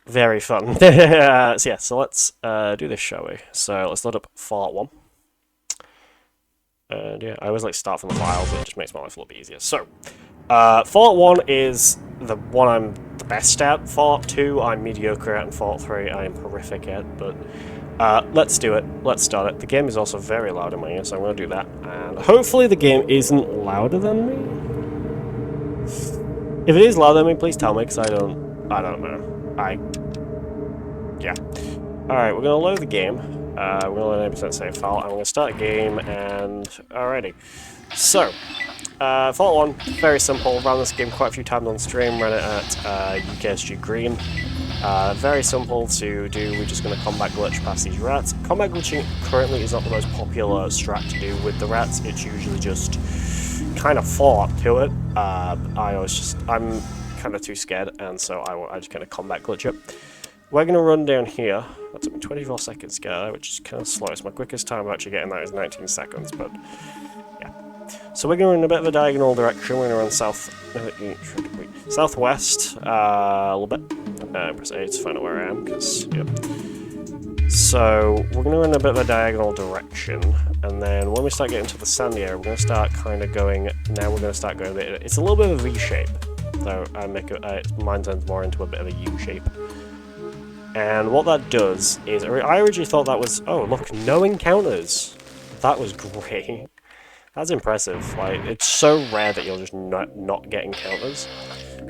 Very fun. So let's do this, shall we? So let's load up Fallout 1. And yeah, I always like to start from the files, it just makes my life a little bit easier. So, Fallout 1 is the one I'm the best at. Fallout 2 I'm mediocre at, and Fallout 3 I am horrific at, but let's do it. Let's start it. The game is also very loud in my ear, so I'm going to do that. And hopefully the game isn't louder than me. If it is louder than me, please tell me, because I don't know. Yeah. Alright, we're going to load the game. We're going to load 80% save file, and we're going to start a game, and alrighty. So, Fallout 1, very simple. Ran this game quite a few times on stream, ran it at UKSG Green. Very simple to do, we're just going to combat glitch past these rats. Combat glitching currently is not the most popular strat to do with the rats, it's usually just kind of fall up to it. I'm kind of too scared, and so I just kind of combat glitch it. We're going to run down here. That took me 24 seconds to get there, which is kind of slow. It's my quickest time of actually getting that is 19 seconds, but yeah. So we're going to run in a bit of a diagonal direction. We're going to run southwest a little bit. Press A to find out where I am, because, yep. So we're going to run in a bit of a diagonal direction, and then when we start getting to the sandy area, we're going to start kind of going, now we're going to start going a bit, it's a little bit of a V shape, though mine turns more into a bit of a U shape. And what that does is, I originally thought that was, oh look, no encounters. That was great. That's impressive. Like, it's so rare that you'll just not get encounters,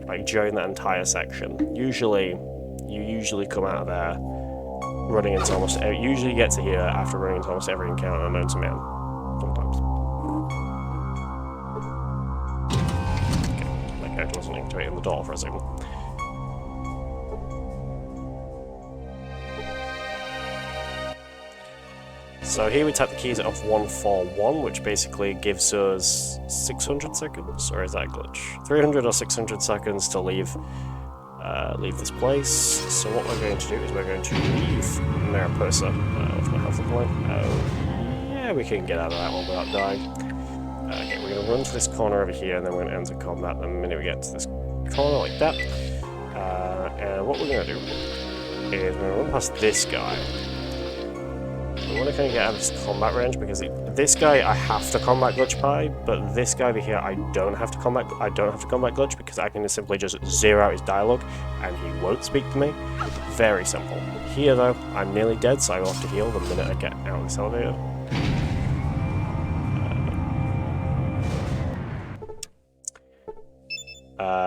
like during that entire section. You usually come out of there running into almost, usually get to here after running into almost every encounter known to man. Sometimes. Okay, my character wasn't activating the door for a second. So here we tap the keys off 141, which basically gives us 600 seconds, or is that a glitch? 300 or 600 seconds to leave this place. So what we're going to do is we're going to leave Mariposa. What's my health point? Yeah, we can get out of that one without dying. Okay, we're going to run to this corner over here, and then we're going to enter combat the minute we get to this corner, like that. And what we're going to do is we're going to run past this guy. I want to kind of get out of this combat range, because this guy I have to combat glitch by, but this guy over here I don't have to combat glitch, because I can simply just zero out his dialogue and he won't speak to me. Very simple. Here though, I'm nearly dead, so I will have to heal the minute I get out of this elevator.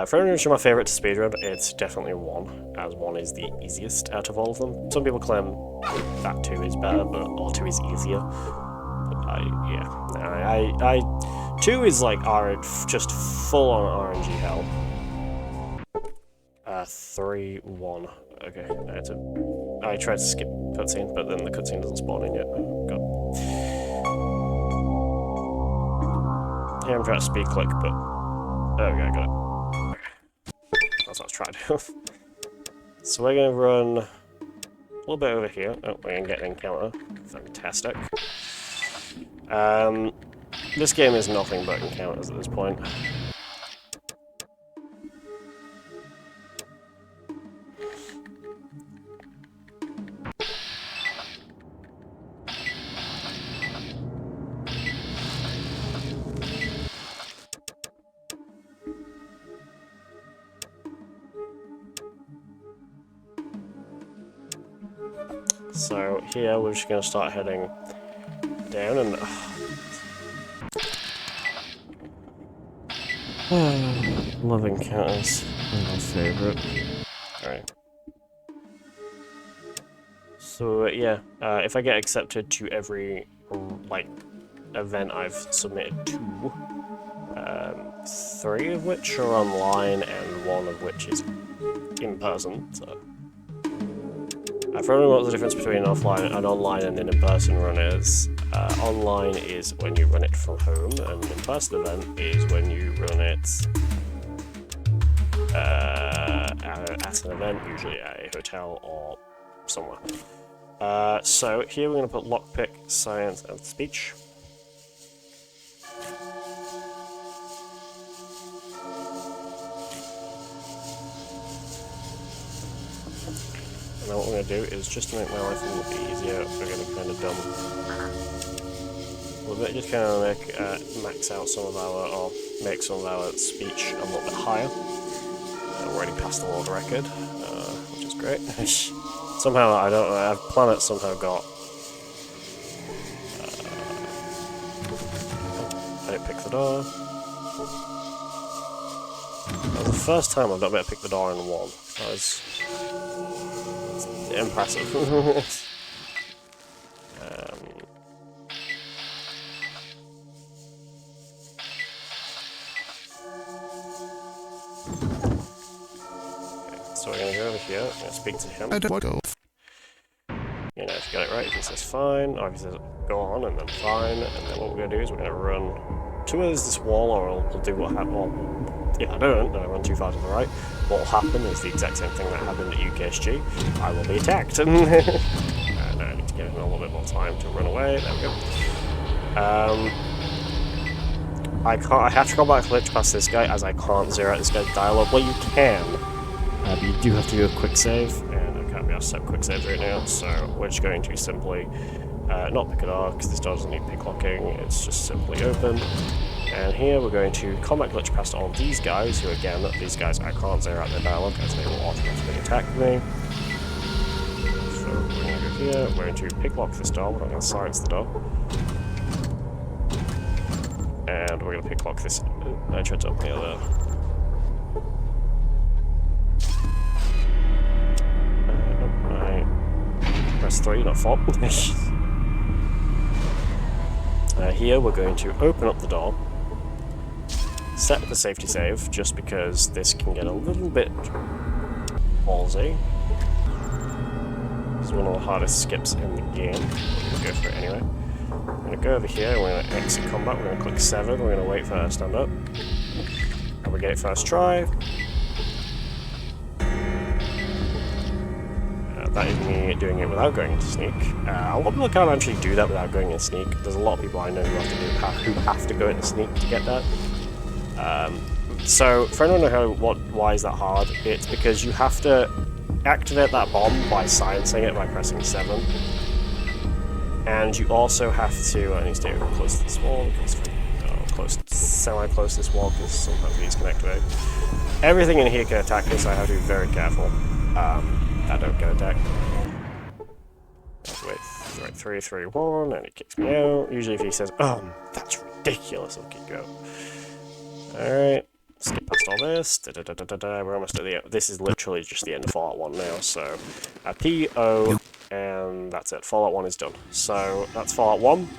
For anyone who's my favourite to speedrun, it's definitely 1, as 1 is the easiest out of all of them. Some people claim that 2 is better, or 2 is easier. But 2 is like just full on RNG hell. 3, 1. Okay, I tried to skip cutscene, but then the cutscene doesn't spawn in yet. Oh, God. Here I'm trying to speed click, but there we go, I got it. That's what I was trying to do. So we're going to run a little bit over here. Oh, we're going to get an encounter. Fantastic. This game is nothing but encounters at this point. So here we're just going to start heading down and... love encounters. My favourite. Alright. So yeah, if I get accepted to every event I've submitted to, 3 of which are online and 1 of which is in person, so... For everyone what the difference between an offline and online and an in-person run is, online is when you run it from home, and an in-person event is when you run it at an event, usually at a hotel or somewhere. So here we're going to put lockpick, science, and speech. now what we're going to do is, just to make my life a little bit easier, we're going to kind of just kind of max out some of our, or make some of our speech a little bit higher. We're already past the world record, which is great. Somehow, I don't know, our planet somehow got... I didn't pick the door. That was the first time I've not been able to pick the door in one. That was... impressive. So we're going to go over here, I'm going to speak to him. You know, if you got it right, if he says fine, or if he says go on, and then fine, and then what we're going to do is we're going to run towards this wall, or we'll do what happened, well, if I don't, and I run too far to the right, what will happen is the exact same thing that happened at UKSG. I will be attacked. No, I need to give him a little bit more time to run away. There we go. I have to go back glitch past this guy, as I can't zero out this guy's dialogue. Well, you can, but you do have to do a quick save, and I can't be able to set quick saves right now, so we're just going to simply not pick a door, because this door doesn't need pick locking, it's just simply open. And here we're going to combat glitch past all these guys, who again, these guys I can't zero out their dialogue, as they will automatically attack me. So we're going to go here, we're going to pick lock this door, we're not going to silence the door. And we're going to pick lock this. I tried to open the other. Press 3, not 4. Here we're going to open up the door, set the safety save, just because this can get a little bit ballsy. This is one of the hardest skips in the game. We're going to go for it anyway. We're going to go over here, we're going to exit combat, we're going to click 7, we're going to wait for her to stand up. And we get it first try. That is me doing it without going into sneak. A lot of people can't actually do that without going into sneak. There's a lot of people I know who have to go into sneak to get that. So, for anyone who why is that hard, it's because you have to activate that bomb by silencing it by pressing 7. And you also have to, I need to stay close to this wall, semi-close to this wall, because sometimes these can activate. Everything in here can attack me, so I have to be very careful. I don't get attacked. Wait, 3, 3, 1, and he kicks me out. Usually if he says, that's ridiculous, I'll kick you out. Alright, skip past all this. We're almost at the end. This is literally just the end of Fallout 1 now, so PO, and that's it. Fallout 1 is done. So that's Fallout 1.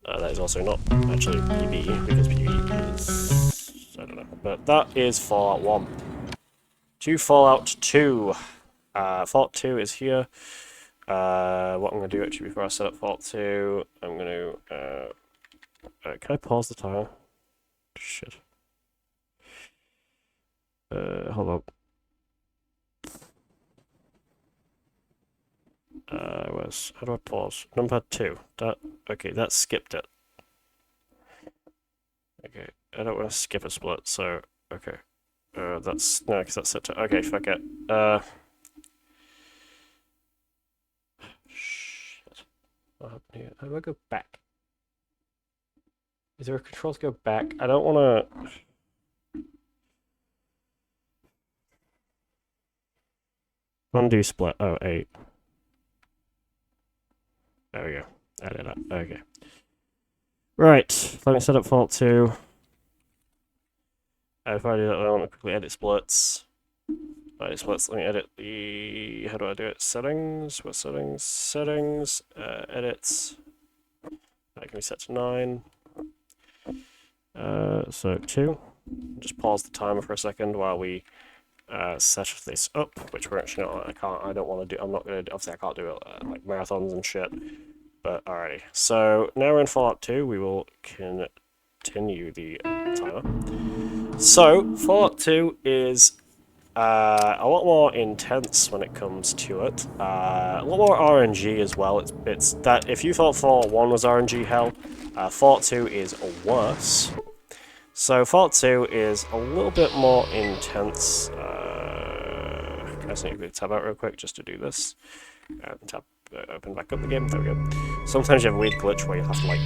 That is also not actually PB, because PB is... I don't know. But that is Fallout 1. To Fallout 2. Fallout 2 is here. What I'm going to do actually before I set up Fallout 2, I'm going to... can I pause the timer? Shit. Hold on. How do I pause? Number 2. Okay, that skipped it. Okay, I don't want to skip a split, so... Okay. That's... No, because that's set to... Okay, fuck it. Shit. What happened here? How do I go back? Is there a control to go back? I don't want to... Undo split. Oh, 8. There we go. I did that. Okay. Right. Let me set up Fallout 2. If I do that, I want to quickly edit splits. Edit splits. Let me edit the... How do I do it? Settings. What settings? Settings. Edits. That can be set to 9. So 2. Just pause the timer for a second while we set this up, which we're actually not. I don't want to do. I'm not going to. Obviously, I can't do it like marathons and shit. But alrighty. So now we're in Fallout 2. We will continue the timer. So Fallout 2 is a lot more intense when it comes to it. A lot more RNG as well. It's that if you thought Fallout 1 was RNG hell, Fallout 2 is worse. So Fallout 2 is a little bit more intense. just need to tab out real quick just to do this. And tab, open back up the game. There we go. Sometimes you have a weird glitch where you have to like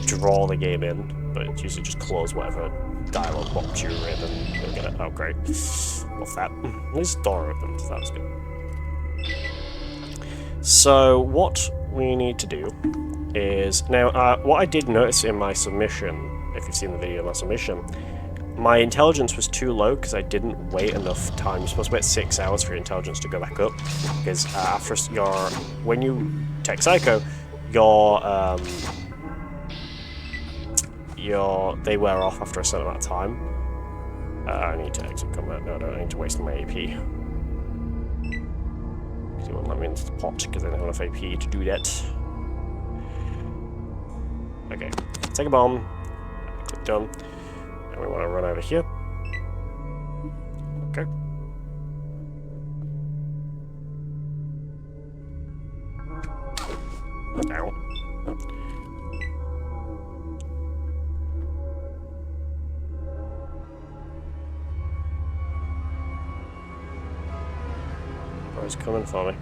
draw the game in, but it's usually just close whatever dialogue box you're in and you'll get it. Oh, great. What's that? There's a door open, so that was good. So, what we need to do is... Now, what I did notice in my submission, if you've seen the video of my submission, my intelligence was too low because I didn't wait enough time. You're supposed to wait 6 hours for your intelligence to go back up, because after when you take Psycho, they wear off after a certain amount of time. I need to exit combat. No, I need to waste my AP. Because you won't let me into the pot because I don't have enough AP to do that. Okay, take a bomb. Click done. And we want to run over here. Okay. Ow. Bro's coming for me.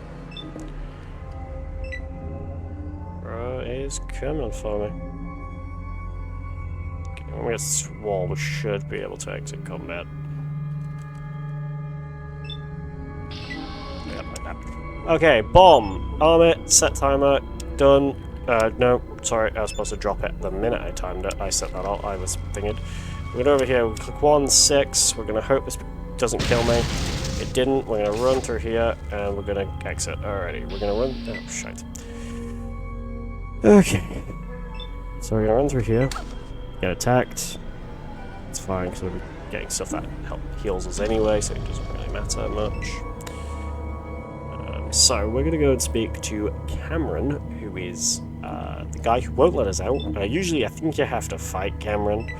Bro is coming for me. When we get this wall, we should be able to exit combat. Yeah, like that. Okay, bomb. Arm it, set timer, done. No, sorry, I was supposed to drop it the minute I timed it. I set that out, I was thinking. We're going over here, we click 1, 6, we're going to hope this doesn't kill me. It didn't, we're going to run through here, and we're going to exit. Alrighty, we're going to run... Oh, shite. Okay. So we're going to run through here. Get attacked. It's fine because we're getting stuff that heals us anyway, so it doesn't really matter much. So we're going to go and speak to Cameron, who is the guy who won't let us out. Usually, I think you have to fight Cameron,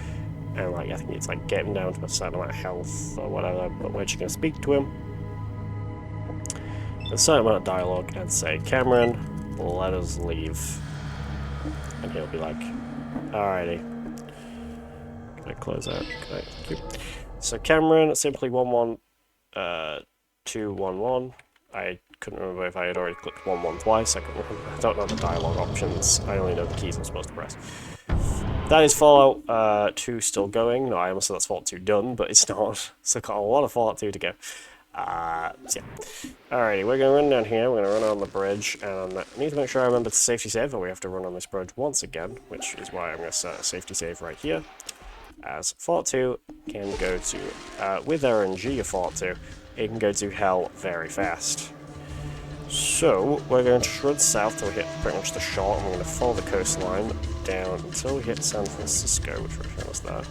and I think it's like get him down to a certain amount of health or whatever. But we're just going to speak to him, a certain amount of dialogue, and say, "Cameron, let us leave," and he'll be like, "Alrighty." Can I close out? Okay, thank you. So Cameron, simply 11211. I couldn't remember if I had already clicked 11 twice. I don't know the dialogue options. I only know the keys I'm supposed to press. That is Fallout 2 still going. No, I almost said that's Fallout 2 done, but it's not. So got a lot of Fallout 2 to go. So yeah. Alrighty, we're going to run down here. We're going to run on the bridge, and I need to make sure I remember the safety save, or we have to run on this bridge once again, which is why I'm going to set a safety save right here. As Fallout 2 can go to, with RNG of Fallout 2, it can go to hell very fast. So, we're going to run south till we hit pretty much the shore, and we're going to follow the coastline down until we hit San Francisco, which we're almost there.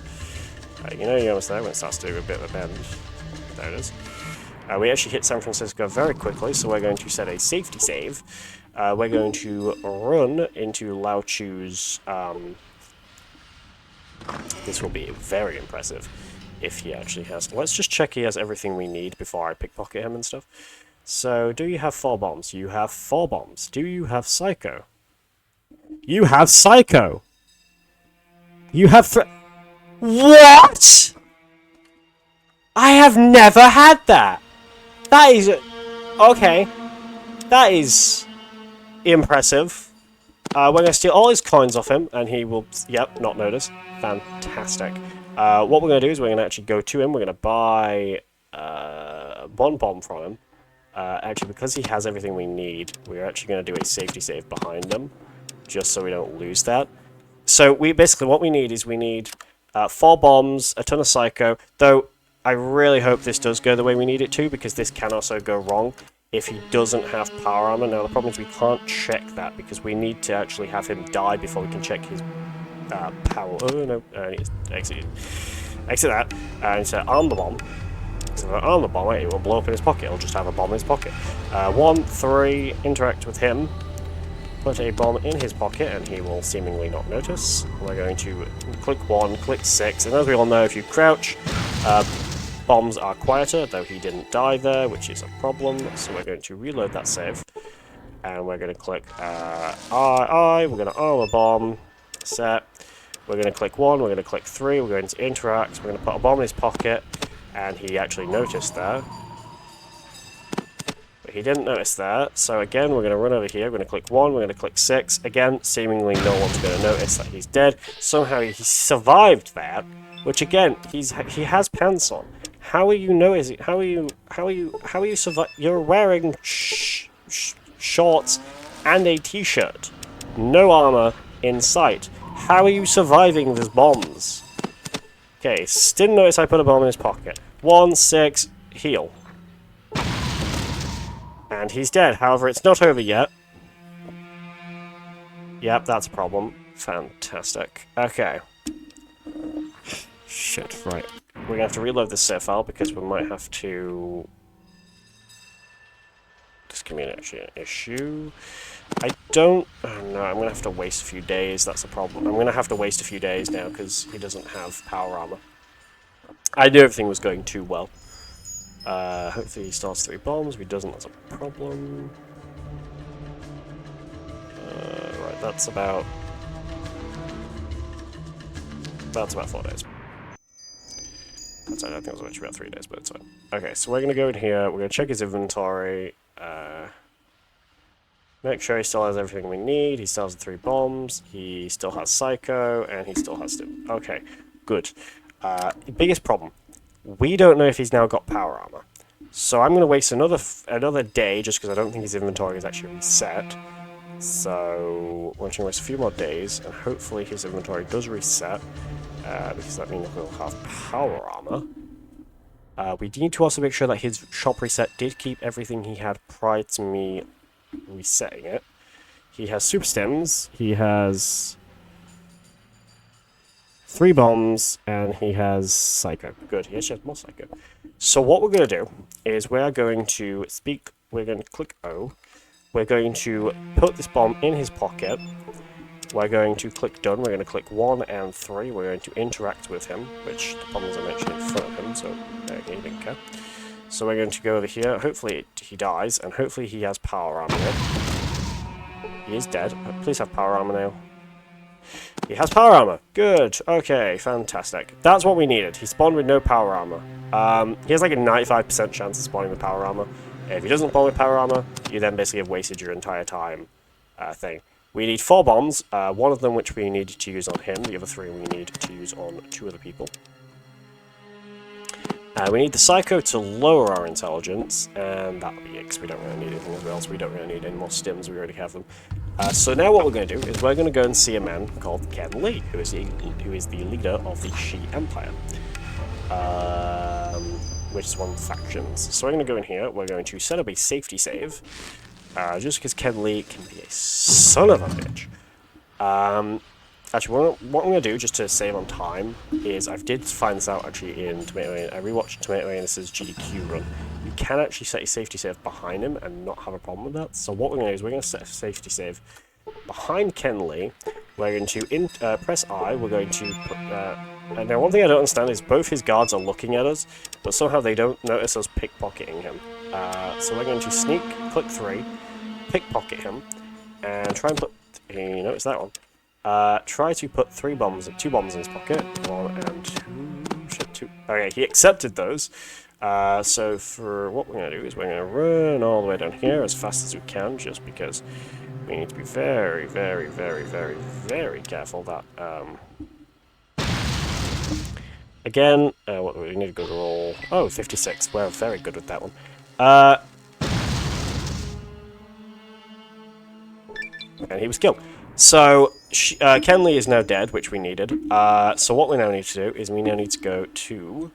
You know you're almost there when it starts to do a bit of a bend. There it is. We actually hit San Francisco very quickly, so we're going to set a safety save. We're going to run into Lao Chu's... this will be very impressive if he actually has... Let's just check he has everything we need before I pickpocket him and stuff. So, do you have 4 bombs? You have 4 bombs. Do you have Psycho? You have Psycho! You have... What?! I have never had that! That is... Okay. That is... impressive. We're going to steal all his coins off him, and he will... Yep, not notice. Fantastic. What we're going to do is we're going to actually go to him. We're going to buy 1 bomb from him. Actually, because he has everything we need, we're actually going to do a safety save behind him, just so we don't lose that. So we basically, what we need is we need 4 bombs, a ton of Psycho, though I really hope this does go the way we need it to, because this can also go wrong if he doesn't have power armor. Now, the problem is we can't check that, because we need to actually have him die before we can check his power. Oh, no, exit that, and so arm the bomb. So if I arm the bomb, it will blow up in his pocket. He'll just have a bomb in his pocket. 1, 3, interact with him. Put a bomb in his pocket, and he will seemingly not notice. We're going to click 1, click 6, and as we all know, if you crouch, bombs are quieter, though he didn't die there, which is a problem. So we're going to reload that save, and we're going to click I, we're going to arm a bomb, set. We're going to click 1, we're going to click 3, we're going to interact, we're going to put a bomb in his pocket, and he actually noticed there. But he didn't notice that, so again, we're going to run over here, we're going to click 1, we're going to click 6. Again, seemingly no one's going to notice that he's dead. Somehow he survived that, which again, he has pants on. How are you noticing? How are you survive? You're wearing shorts and a t-shirt. No armor in sight. How are you surviving these bombs? Okay, didn't notice I put a bomb in his pocket. 1, 6, heal. And he's dead. However, it's not over yet. Yep, that's a problem. Fantastic. Okay. Shit, right. We're going to have to reload this save file because we might have to... Discommunication issue. I don't... Oh no, I'm going to have to waste a few days. That's a problem. I'm going to have to waste a few days now because he doesn't have power armor. I knew everything was going too well. Hopefully he starts 3 bombs. If he doesn't, that's a problem. Right, that's about 4 days. I think it was actually about 3 days, but it's fine. Okay, so we're going to go in here. We're going to check his inventory. Make sure he still has everything we need. He still has the 3 bombs. He still has Psycho, and he still has... Okay, good. Biggest problem. We don't know if he's now got power armor. So I'm going to waste another day just because I don't think his inventory is actually reset. So we're going to waste a few more days, and hopefully his inventory does reset, because that means he'll have power armor. We need to also make sure that his shop reset did keep everything he had prior to me resetting it. He has super stems, he has 3 bombs, and he has Psycho. Good, he actually has more Psycho. So what we're going to do is we're going to click O. We're going to put this bomb in his pocket. We're going to click done. We're going to click 1 and 3. We're going to interact with him, which the bombs are actually in front of him, so he didn't care. So we're going to go over here. Hopefully he dies, and hopefully he has power armor now. He is dead. Please have power armor now. He has power armor. Good. Okay, fantastic. That's what we needed. He spawned with no power armor. He has like a 95% chance of spawning with power armor. If he doesn't spawn with power armor, you then basically have wasted your entire time thing. We need 4 bombs. 1 of them which we need to use on him. The other 3 we need to use on 2 other people. We need the Psycho to lower our intelligence, and that'll be it, because we don't really need anything else. We don't really need any more stims, we already have them. So now what we're going to do is we're going to go and see a man called Ken Lee, who is the leader of the Shi Empire, which is one of the factions. So we're going to go in here, we're going to set up a safety save, just because Ken Lee can be a son of a bitch. Actually, what I'm going to do, just to save on time, is I did find this out actually in Tomato Rain. I rewatched Tomato Rain's GDQ run. You can actually set a safety save behind him and not have a problem with that. So what we're going to do is we're going to set a safety save behind Ken Lee. We're going to press I. We're going to... and now one thing I don't understand is both his guards are looking at us, but somehow they don't notice us pickpocketing him. So we're going to sneak, click 3, pickpocket him, and try and put... You notice that one. Try to put 2 bombs in his pocket. 1 and 2. Shit, 2. Okay, he accepted those. So for what we're going to do is we're going to run all the way down here as fast as we can, just because we need to be very, very, very, very, very careful that... Again, what do we need? A good roll. Oh, 56. We're very good with that one. And he was killed. So, Ken Lee is now dead, which we needed. So what we now need to do is we now need to go to...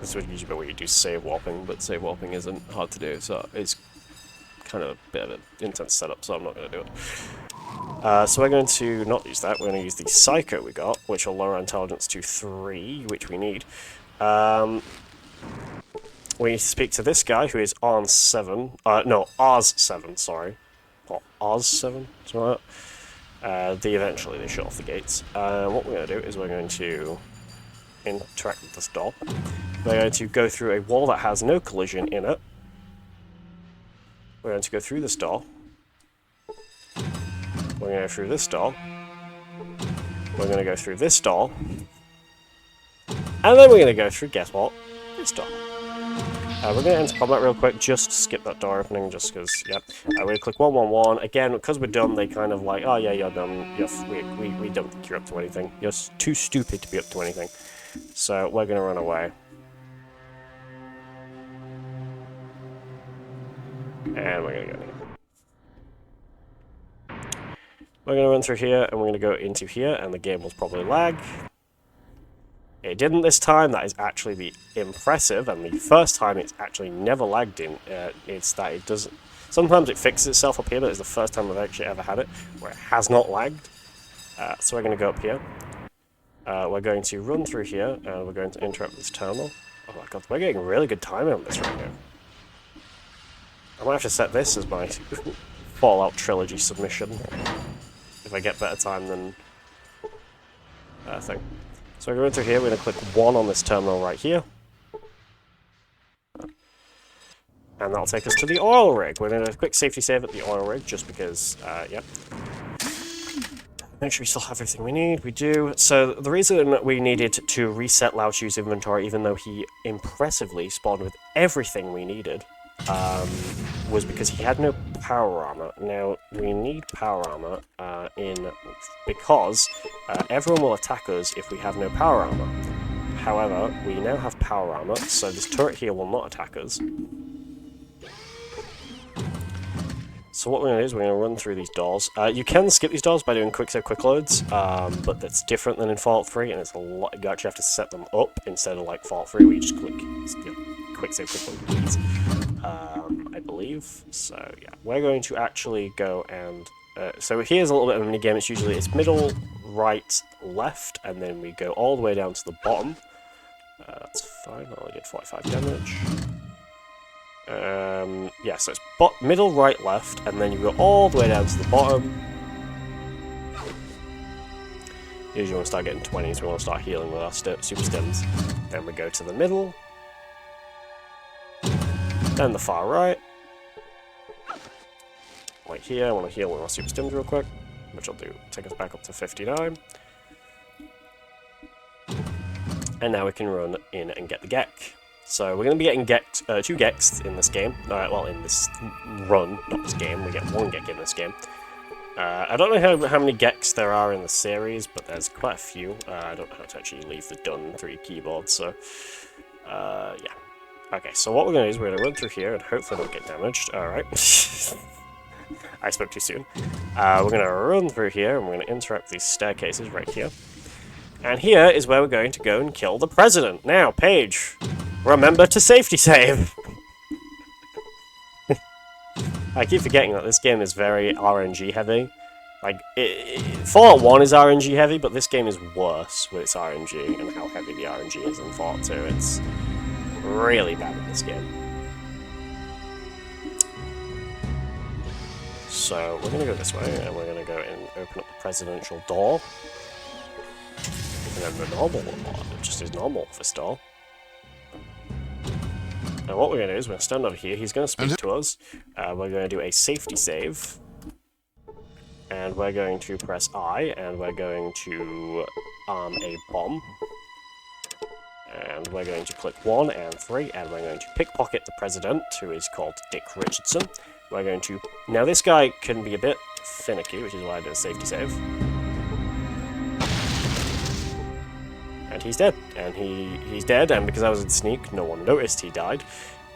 this would usually be where you do save warping, but save warping isn't hard to do, so it's kind of a bit of an intense setup, so I'm not going to do it. So we're going to not use that, we're going to use the Psycho we got, which will lower our intelligence to 3, which we need. We need to speak to this guy, who is on 7, no, Oz 7, sorry. Or Oz 7, something like that. Eventually they shut off the gates. What we're going to do is we're going to interact with this door. We're going to go through a wall that has no collision in it. We're going to go through this door. We're going to go through this door. We're going to go through this door. And then we're going to go through, guess what? This door. We're going to enter combat real quick, just to skip that door opening, just because, yep. We're going to click 111. Again, because we're done, they kind of like, oh yeah, you're done. We don't think you're up to anything. You're too stupid to be up to anything. So we're going to run away. And we're going to go here. We're going to run through here, and we're going to go into here, and the game will probably lag. It didn't this time. That is actually the impressive, and the first time it's actually never lagged in. It's that it doesn't... Sometimes it fixes itself up here, but it's the first time I've actually ever had it where it has not lagged. So we're going to go up here. We're going to run through here, and we're going to interrupt this terminal. Oh my god, we're getting really good timing on this right now. I might have to set this as my Fallout Trilogy submission. If I get better time than... thing. So we're going through here, we're going to click 1 on this terminal right here. And that'll take us to the oil rig. We're going to quick safety save at the oil rig, just because, yep. Make sure we still have everything we need. We do. So the reason we needed to reset Lao Chu's inventory, even though he impressively spawned with everything we needed, was because he had no power armor. Now, we need power armor because everyone will attack us if we have no power armor. However, we now have power armor, so this turret here will not attack us. So what we're going to do is we're going to run through these doors. You can skip these doors by doing quick save quick loads, but that's different than in Fallout 3, and it's a lot. You actually have to set them up instead of like Fallout 3, where you just click quick save quick load keys. I believe. So yeah, we're going to actually go and so here's a little bit of a mini game. It's middle, right, left, and then we go all the way down to the bottom. That's fine. I only did 45 damage. Yeah, so it's middle, right, left, and then you go all the way down to the bottom. Usually we want to start getting 20s. We want to start healing with our super stims. Then we go to the middle. Then the far right. Like here, I want to heal with my super stims real quick, which I'll do. Take us back up to 59. And now we can run in and get the Gek. So we're going to be getting 2 Geks in this game. Well, in this run, not this game. We get 1 Gek in this game. I don't know how many Geks there are in the series, but there's quite a few. I don't know how to actually leave the done through your keyboard, so... yeah. Okay, so what we're going to do is we're going to run through here and hopefully not get damaged. Alright. I spoke too soon. We're going to run through here and we're going to interrupt these staircases right here. And here is where we're going to go and kill the president. Now, Paige, remember to safety save! I keep forgetting that this game is very RNG heavy. Like, Fallout 1 is RNG heavy, but this game is worse with its RNG and how heavy the RNG is in Fallout 2. It's really bad in this game. So we're going to go this way, and we're going to go and open up the presidential door. And then the normal one, just his normal office door. And what we're going to do is we're going to stand over here. He's going to speak to us. We're going to do a safety save. And we're going to press I, and we're going to arm a bomb. And we're going to click 1 and 3, and we're going to pickpocket the president, who is called Dick Richardson. We're going to... Now, this guy can be a bit finicky, which is why I did a safety save. And he's dead. And he's dead, and because I was in sneak, no one noticed he died.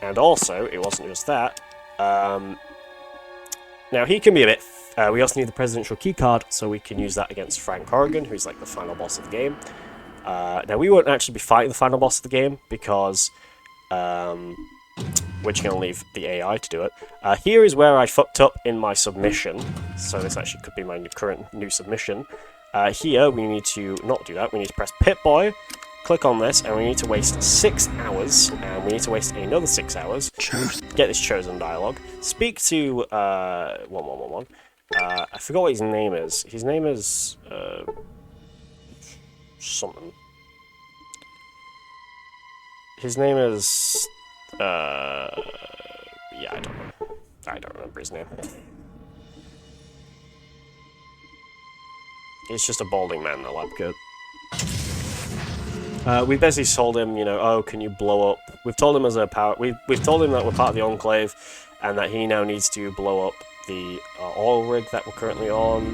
And also, it wasn't just that. Now, he can be a bit... we also need the presidential keycard, so we can use that against Frank Corrigan, who's like the final boss of the game. Now, we won't actually be fighting the final boss of the game, because we're just going to leave the AI to do it. Here is where I fucked up in my submission, so this actually could be my current new submission. Here, we need to not do that. We need to press Pip-Boy, click on this, and we need to waste 6 hours, and we need to waste another 6 hours. Get this chosen dialogue. Speak to 1111. I forgot what his name is. His name is something. His name is yeah, I don't know. I don't remember his name. He's just a balding man in a lab coat. We basically told him, you know, oh, can you blow up? We've told him as a power. We've told him that we're part of the Enclave, and that he now needs to blow up the oil rig that we're currently on.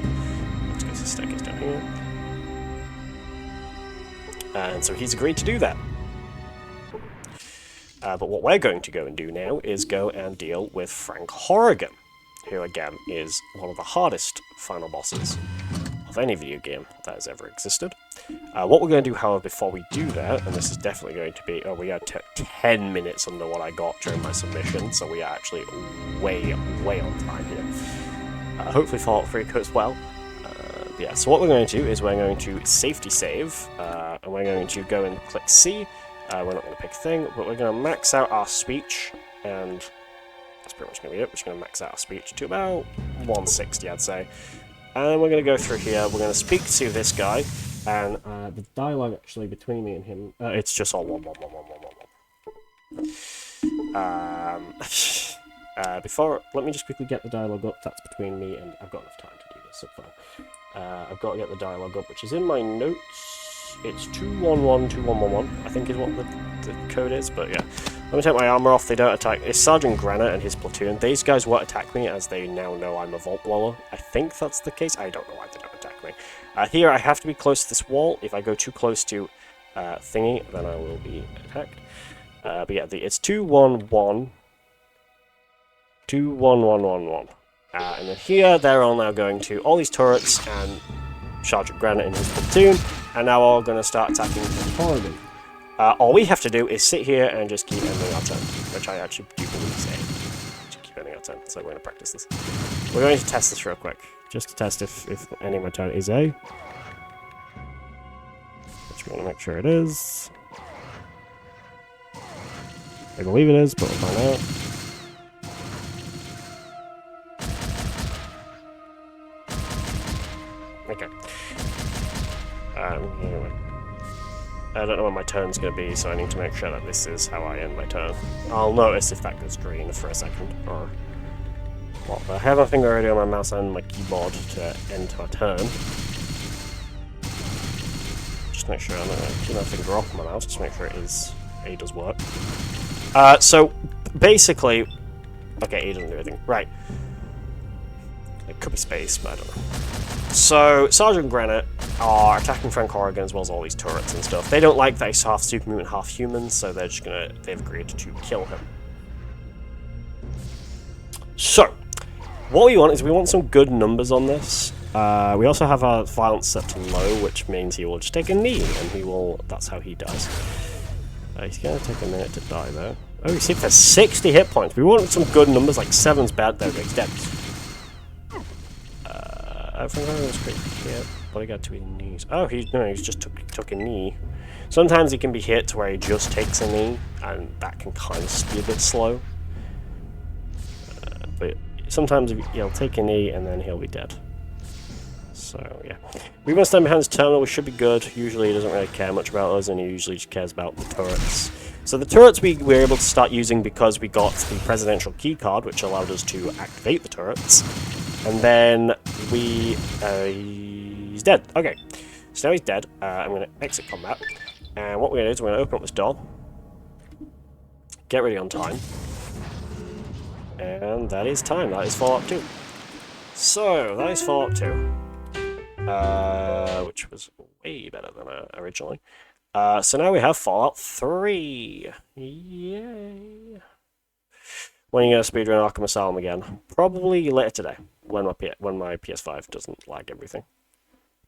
Let's go to the staircase down here. And so he's agreed to do that. But what we're going to go and do now is go and deal with Frank Horrigan, who again is one of the hardest final bosses of any video game that has ever existed. What we're going to do, however, before we do that, and this is definitely going to be... Oh, we are 10 minutes under what I got during my submission, so we are actually way, way on time here. Hopefully Fallout 3 goes well. Yeah, so what we're going to do is we're going to safety save, and we're going to go and click C. We're not going to pick a thing, but we're going to max out our speech, and that's pretty much going to be it. We're just going to max out our speech to about 160, I'd say. And we're going to go through here, we're going to speak to this guy, and the dialogue actually between me and him, it's just all one. Before, let me just quickly get the dialogue up, that's between me, and I've got enough time to do this so far. I've got to get the dialogue up, which is in my notes. It's 2112111, I think is what the code is, but yeah. Let me take my armor off, they don't attack. It's Sergeant Granite and his platoon. These guys won't attack me as they now know I'm a Vault Blower. I think that's the case. I don't know why they don't attack me. Here I have to be close to this wall. If I go too close to thingy, then I will be attacked. But yeah, it's 21111. And then here, they're all now going to all these turrets and Sergeant Granite and his platoon, and now all going to start attacking Horrigan. All we have to do is sit here and just keep ending our turn, which I actually do believe is A. Just keep ending our turn, so we're going to practice this. We're going to test this real quick, just to test if ending my turn is A. Which we want to make sure it is. I believe it is, but we'll find out. Okay. Anyway. I don't know when my turn's going to be, so I need to make sure that this is how I end my turn. I'll notice if that goes green for a second, or what. But I have my finger already on my mouse and my keyboard to end my turn. Just make sure I'm going to keep my finger off my mouse, just make sure A does work. So, basically... Okay, A doesn't do anything. Right. It could be space, but I don't know. So, Sergeant Granite are attacking Frank Horrigan as well as all these turrets and stuff. They don't like that he's half supermutant, half human, so they're just they've agreed to kill him. So, what we want is we want some good numbers on this. We also have our violence set to low, which means he will just take a knee, and that's how he dies. He's going to take a minute to die, though. Oh, you see, for 60 hit points. We want some good numbers, like 7's bad, there we go, he's dead. I think I was pretty hit, but I got to his knees. Oh, he's just took a knee. Sometimes he can be hit to where he just takes a knee, and that can kind of be a bit slow. But sometimes he'll take a knee, and then he'll be dead. So, yeah. We must stand behind his terminal, we should be good. Usually he doesn't really care much about us, and he usually just cares about the turrets. So the turrets we were able to start using because we got the presidential keycard, which allowed us to activate the turrets. And then he's dead. Okay, so now he's dead. I'm going to exit combat. And what we're going to do is we're going to open up this door. Get ready on time. And that is time. That is Fallout 2. So, that is Fallout 2. Which was way better than originally. So now we have Fallout 3. Yay. When are you going to speedrun Arkham Asylum again? Probably later today, when my PS5 doesn't lag everything.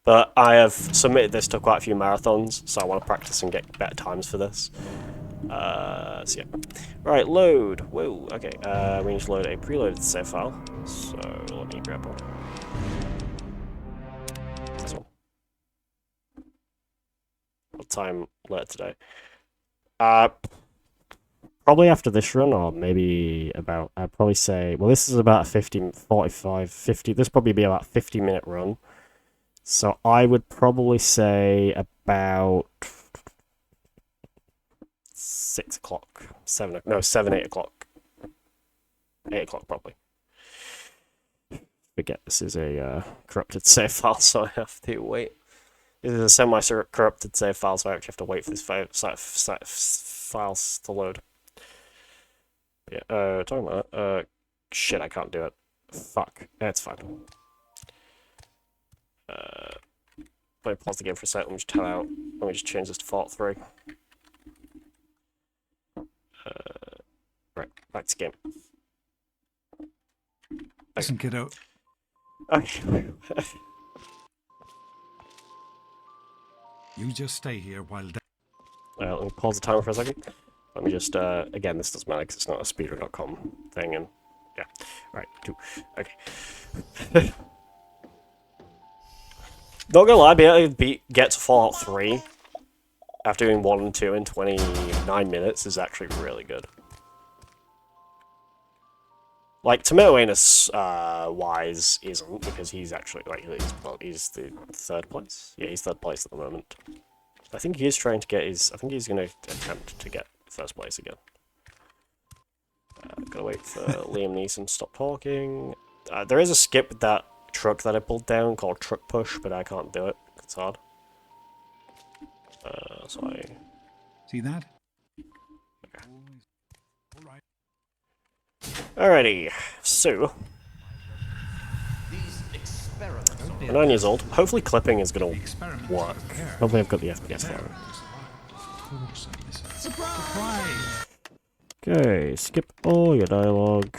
But I have submitted this to quite a few marathons, so I want to practice and get better times for this. So yeah. Right, load. Whoa, okay. We need to load a preloaded save file. So let me grab one. This one. What time later today? Probably after this run, or maybe about, I'd probably say, well, this is about a 45, 50, this probably be about a 50-minute run. So I would probably say about 6 o'clock, 7, 8 o'clock. 8 o'clock, probably. Forget this is a corrupted save file, so I have to wait. This is a semi-corrupted save file, so I actually have to wait for this files to load. Yeah, talking about that, shit, I can't do it. Fuck, it's fine. Let me pause the game for a sec, let me just tell out. Let me just change this to Fort 3. Right, back to game. Listen, kiddo. Okay. You just stay here while... Let me pause the timer for a second. Let me just, again, this doesn't matter because it's not a speeder.com thing, and yeah. Right, 2. Okay. Not gonna lie, being able to get to Fallout 3 after doing 1 and 2 in 29 minutes is actually really good. Like, Tomato Anus, wise isn't, because he's actually, like, he's the 3rd place? Yeah, he's 3rd place at the moment. I think he is trying to get his, I think he's going to attempt to get 1st place again. Gotta wait for Liam Neeson to stop talking. There is a skip with that truck that I pulled down called Truck Push, but I can't do it. It's hard. So I... See that? Okay. All right. Alrighty, so... I'm 9 years old. Hopefully clipping is gonna work. Hopefully I've got the FPS for it. Surprise! Okay, skip all your dialogue.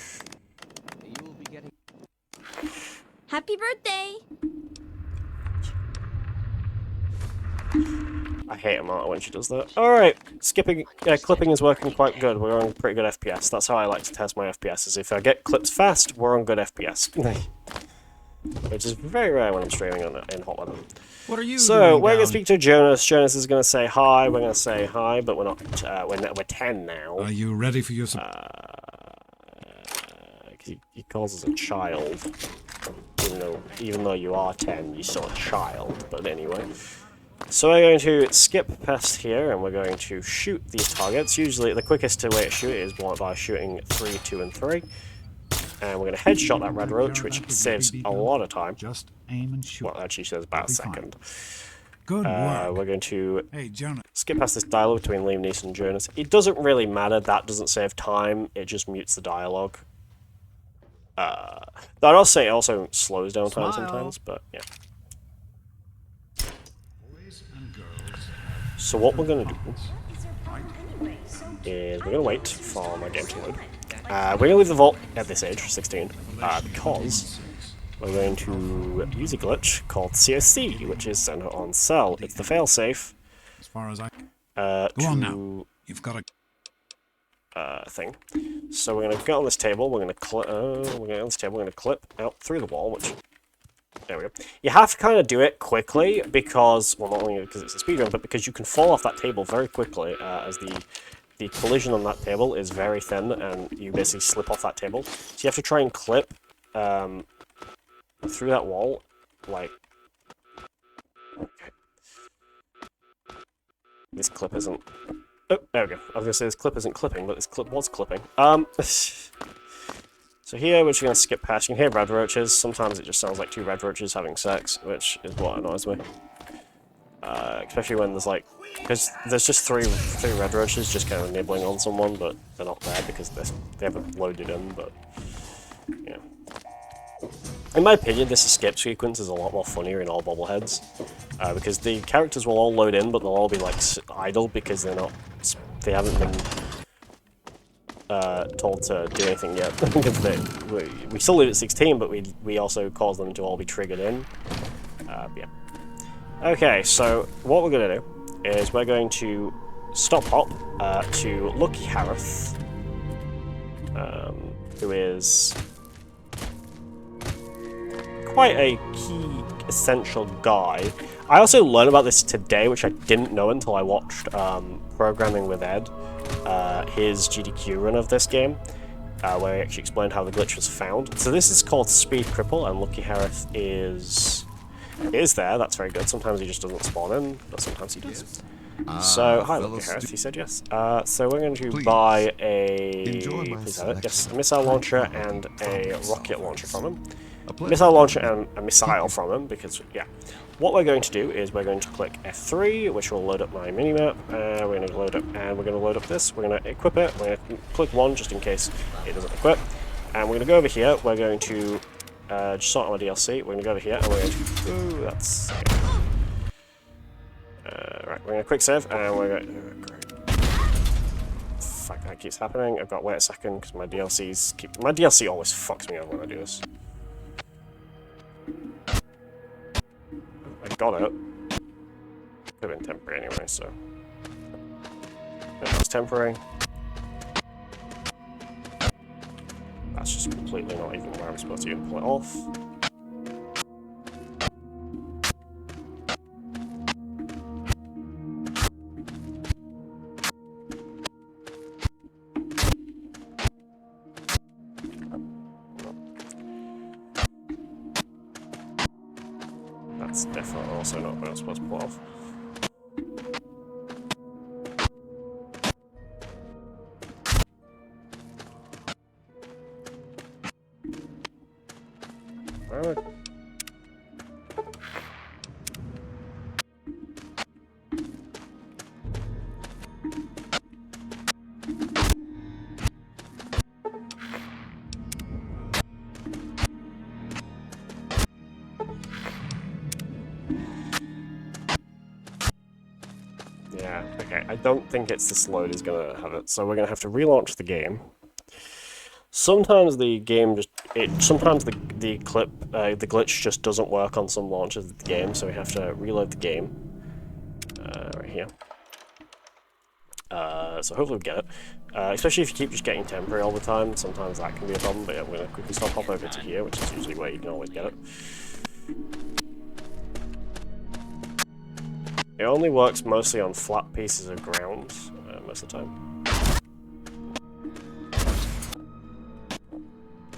Happy birthday! I hate Amata when she does that. Alright, clipping is working quite good. We're on pretty good FPS. That's how I like to test my FPS, is if I get clips fast, we're on good FPS. Which is very rare when I'm streaming in hot weather. What are you So, we're going to speak to Jonas. Jonas is going to say hi. We're going to say hi, but we're not, we're 10 now. Are you ready for your... He calls us a child. Even though you are 10, you're still a child. But anyway. So we're going to skip past here, and we're going to shoot these targets. Usually, the quickest way to shoot it is by shooting 3, 2, and 3. And we're going to headshot that red roach, which saves a lot of time. Just aim and shoot. Well, actually saves about a second. Good work. We're going to Jonah. skip past this dialogue between Liam Neeson and Jonas. It doesn't really matter. That doesn't save time. It just mutes the dialogue. I'd also say it also slows down time sometimes, but yeah. So what we're going to do is we're going to wait for my game to load. We're going to leave the vault at this age, 16, because we're going to use a glitch called COC, which is Center on Cell. It's the failsafe. As far as I... Go on now. You've got a... thing. So we're going to get on this table, we're going to clip out through the wall, which... There we go. You have to kind of do it quickly because, well, not only because it's a speedrun, but because you can fall off that table very quickly, as the collision on that table is very thin, and you basically slip off that table. So you have to try and clip through that wall, like... Okay. This clip isn't... Oh, there we go. I was going to say this clip isn't clipping, but this clip was clipping. So here, we're just going to skip past. You can hear red roaches. Sometimes it just sounds like 2 red roaches having sex, which is what annoys me. Especially when there's like... Because there's just three red roaches just kind of nibbling on someone, but they're not there because they haven't loaded in, but... Yeah. In my opinion, this escape sequence is a lot more funnier in all bobbleheads. Because the characters will all load in, but they'll all be like idle because they haven't been... told to do anything yet. Because we still leave at 16, but we also cause them to all be triggered in. Yeah. Okay, so what we're going to do is we're going to stop hop to Lucky Harith, who is quite a key, essential guy. I also learned about this today, which I didn't know until I watched Programming with Ed. His GDQ run of this game, where he actually explained how the glitch was found. So this is called Speed Cripple, and Lucky Harith is there. That's very good. Sometimes he just doesn't spawn in, but sometimes he does. So, hi Lucky Harith, he said yes. So we're going to buy a missile launcher and a rocket launcher from him. missile launcher and a missile from them, because, yeah. What we're going to do is we're going to click F3, which will load up my minimap. We're going to load up, and we're going to load up this. We're going to equip it. We're going to click 1 just in case it doesn't equip. And we're going to go over here. We're going to just sort out my DLC. We're going to go over here, and we're going to... Ooh, that's... Okay. Right, we're going to quick save, and we're going to... Great. Fuck, that keeps happening. I've got to wait a second, because my DLC always fucks me over when I do this. I got it. Could have been temporary anyway, so... That was temporary. That's just completely not even where I'm supposed to even pull it off. That's definitely also not what I'm supposed to pull off. Yeah, okay, I don't think it's this load is going to have it, so we're going to have to relaunch the game. Sometimes the game just, sometimes the glitch just doesn't work on some launches of the game, so we have to reload the game. Right here. So hopefully we get it. Especially if you keep just getting temporary all the time, sometimes that can be a problem, but yeah, we're going to quickly stop hop over to here, which is usually where you can always get it. It only works mostly on flat pieces of ground, most of the time.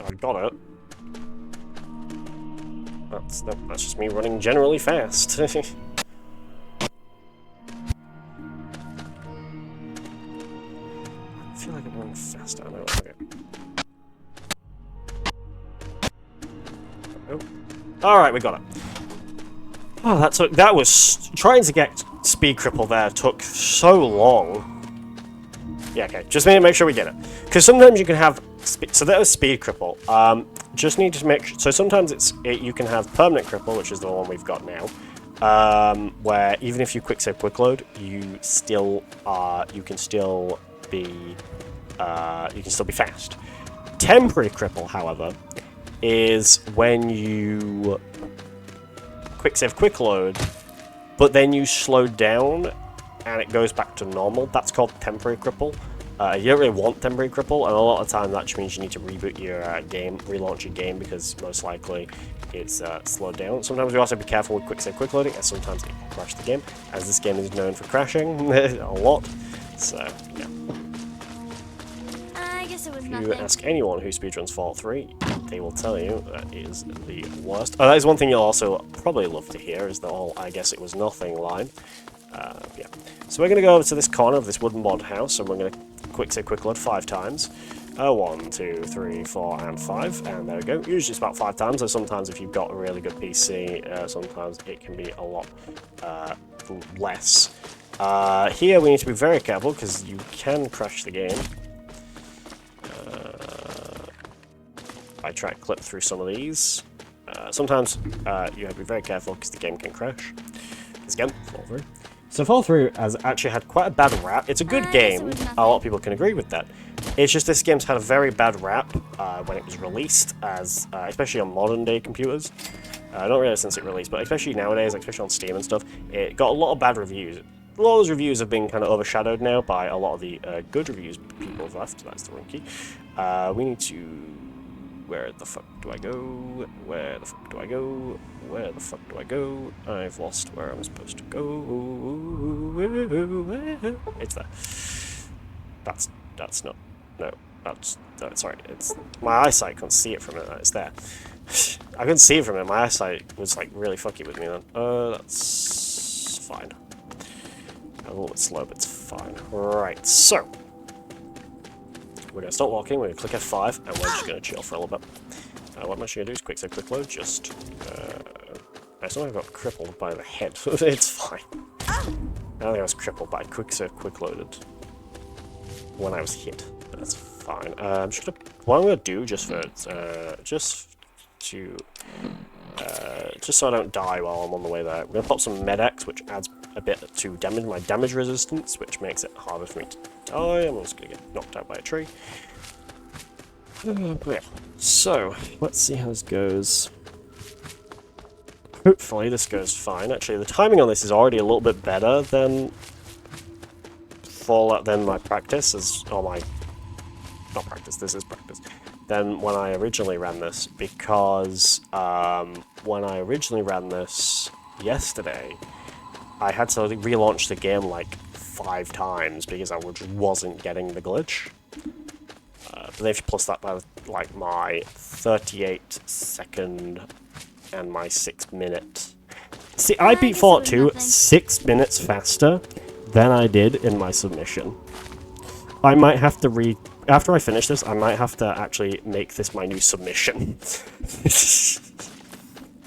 I got it. That's just me running generally fast. I feel like I'm running faster. I know. Okay. Oh. Alright, we got it. Oh, that was... Trying to get speed cripple there took so long. Yeah, okay. Just need to make sure we get it. Because sometimes you can have... So that was speed cripple. Just need to make sure... So sometimes you can have permanent cripple, which is the one we've got now. Where even if you quick save quick load, you can still be fast. Temporary cripple, however, is when you quick save quick load, but then you slow down and it goes back to normal. That's called temporary cripple. You don't really want temporary cripple, and a lot of the time that just means you need to reboot your game, relaunch your game, because most likely it's slowed down. Sometimes we also have to be careful with quick save quick loading, as sometimes it can crash the game, as this game is known for crashing a lot. So yeah. I guess it was If nothing. you ask anyone who speedruns Fallout 3, they will tell you that is the worst. Oh, that is one thing you'll also probably love to hear, is the whole "I guess it was nothing" line. Yeah. So we're going to go over to this corner of this wooden mod house, and we're going to quick save quick load 5 times. 1, 2, 3, 4, and 5, and there we go. Usually it's about 5 times, though sometimes if you've got a really good PC, sometimes it can be a lot less. Here we need to be very careful, because you can crash the game. I try to clip through some of these. Sometimes you have to be very careful, because the game can crash. This again, Fallout 3. So Fallout 3 has actually had quite a bad rap. It's a good game, a lot of people can agree with that. It's just this game's had a very bad rap when it was released, as especially on modern day computers. Not really since it released, but especially nowadays, especially on Steam and stuff, it got a lot of bad reviews. A lot of those reviews have been kind of overshadowed now by a lot of the good reviews people have left. That's the wrong key. We need to... Where the fuck do I go? Where the fuck do I go? Where the fuck do I go? I've lost where I'm supposed to go. It's there. That's not... No, sorry, it's... My eyesight couldn't see it from it. It's there. I couldn't see it from it. My eyesight was, like, really fucky with me then. That's... fine. A little bit slow, but it's fine. Right, so... we're gonna stop walking, we're gonna click F5, and we're just gonna chill for a little bit. What I'm actually gonna do is quick save, quick load, just, I still got crippled by the head, it's fine. I don't think I was crippled, but I quick save, quick loaded when I was hit, but that's fine. I'm just gonna, what I'm gonna do, just so I don't die while I'm on the way there, we're gonna pop some Med-X, which adds a bit to my damage resistance, which makes it harder for me to die. I'm just gonna get knocked out by a tree. Yeah. So, let's see how this goes. Hopefully this goes fine. Actually, the timing on this is already a little bit better than Fallout, than my practice, not practice, this is practice, than when I originally ran this, because when I originally ran this yesterday, I had to relaunch the game like 5 times because I just wasn't getting the glitch. But then if you plus that by like my 38-second and my 6-minute... See, I beat Fallout 2 6 minutes faster than I did in my submission. I might have to after I finish this, I might have to actually make this my new submission.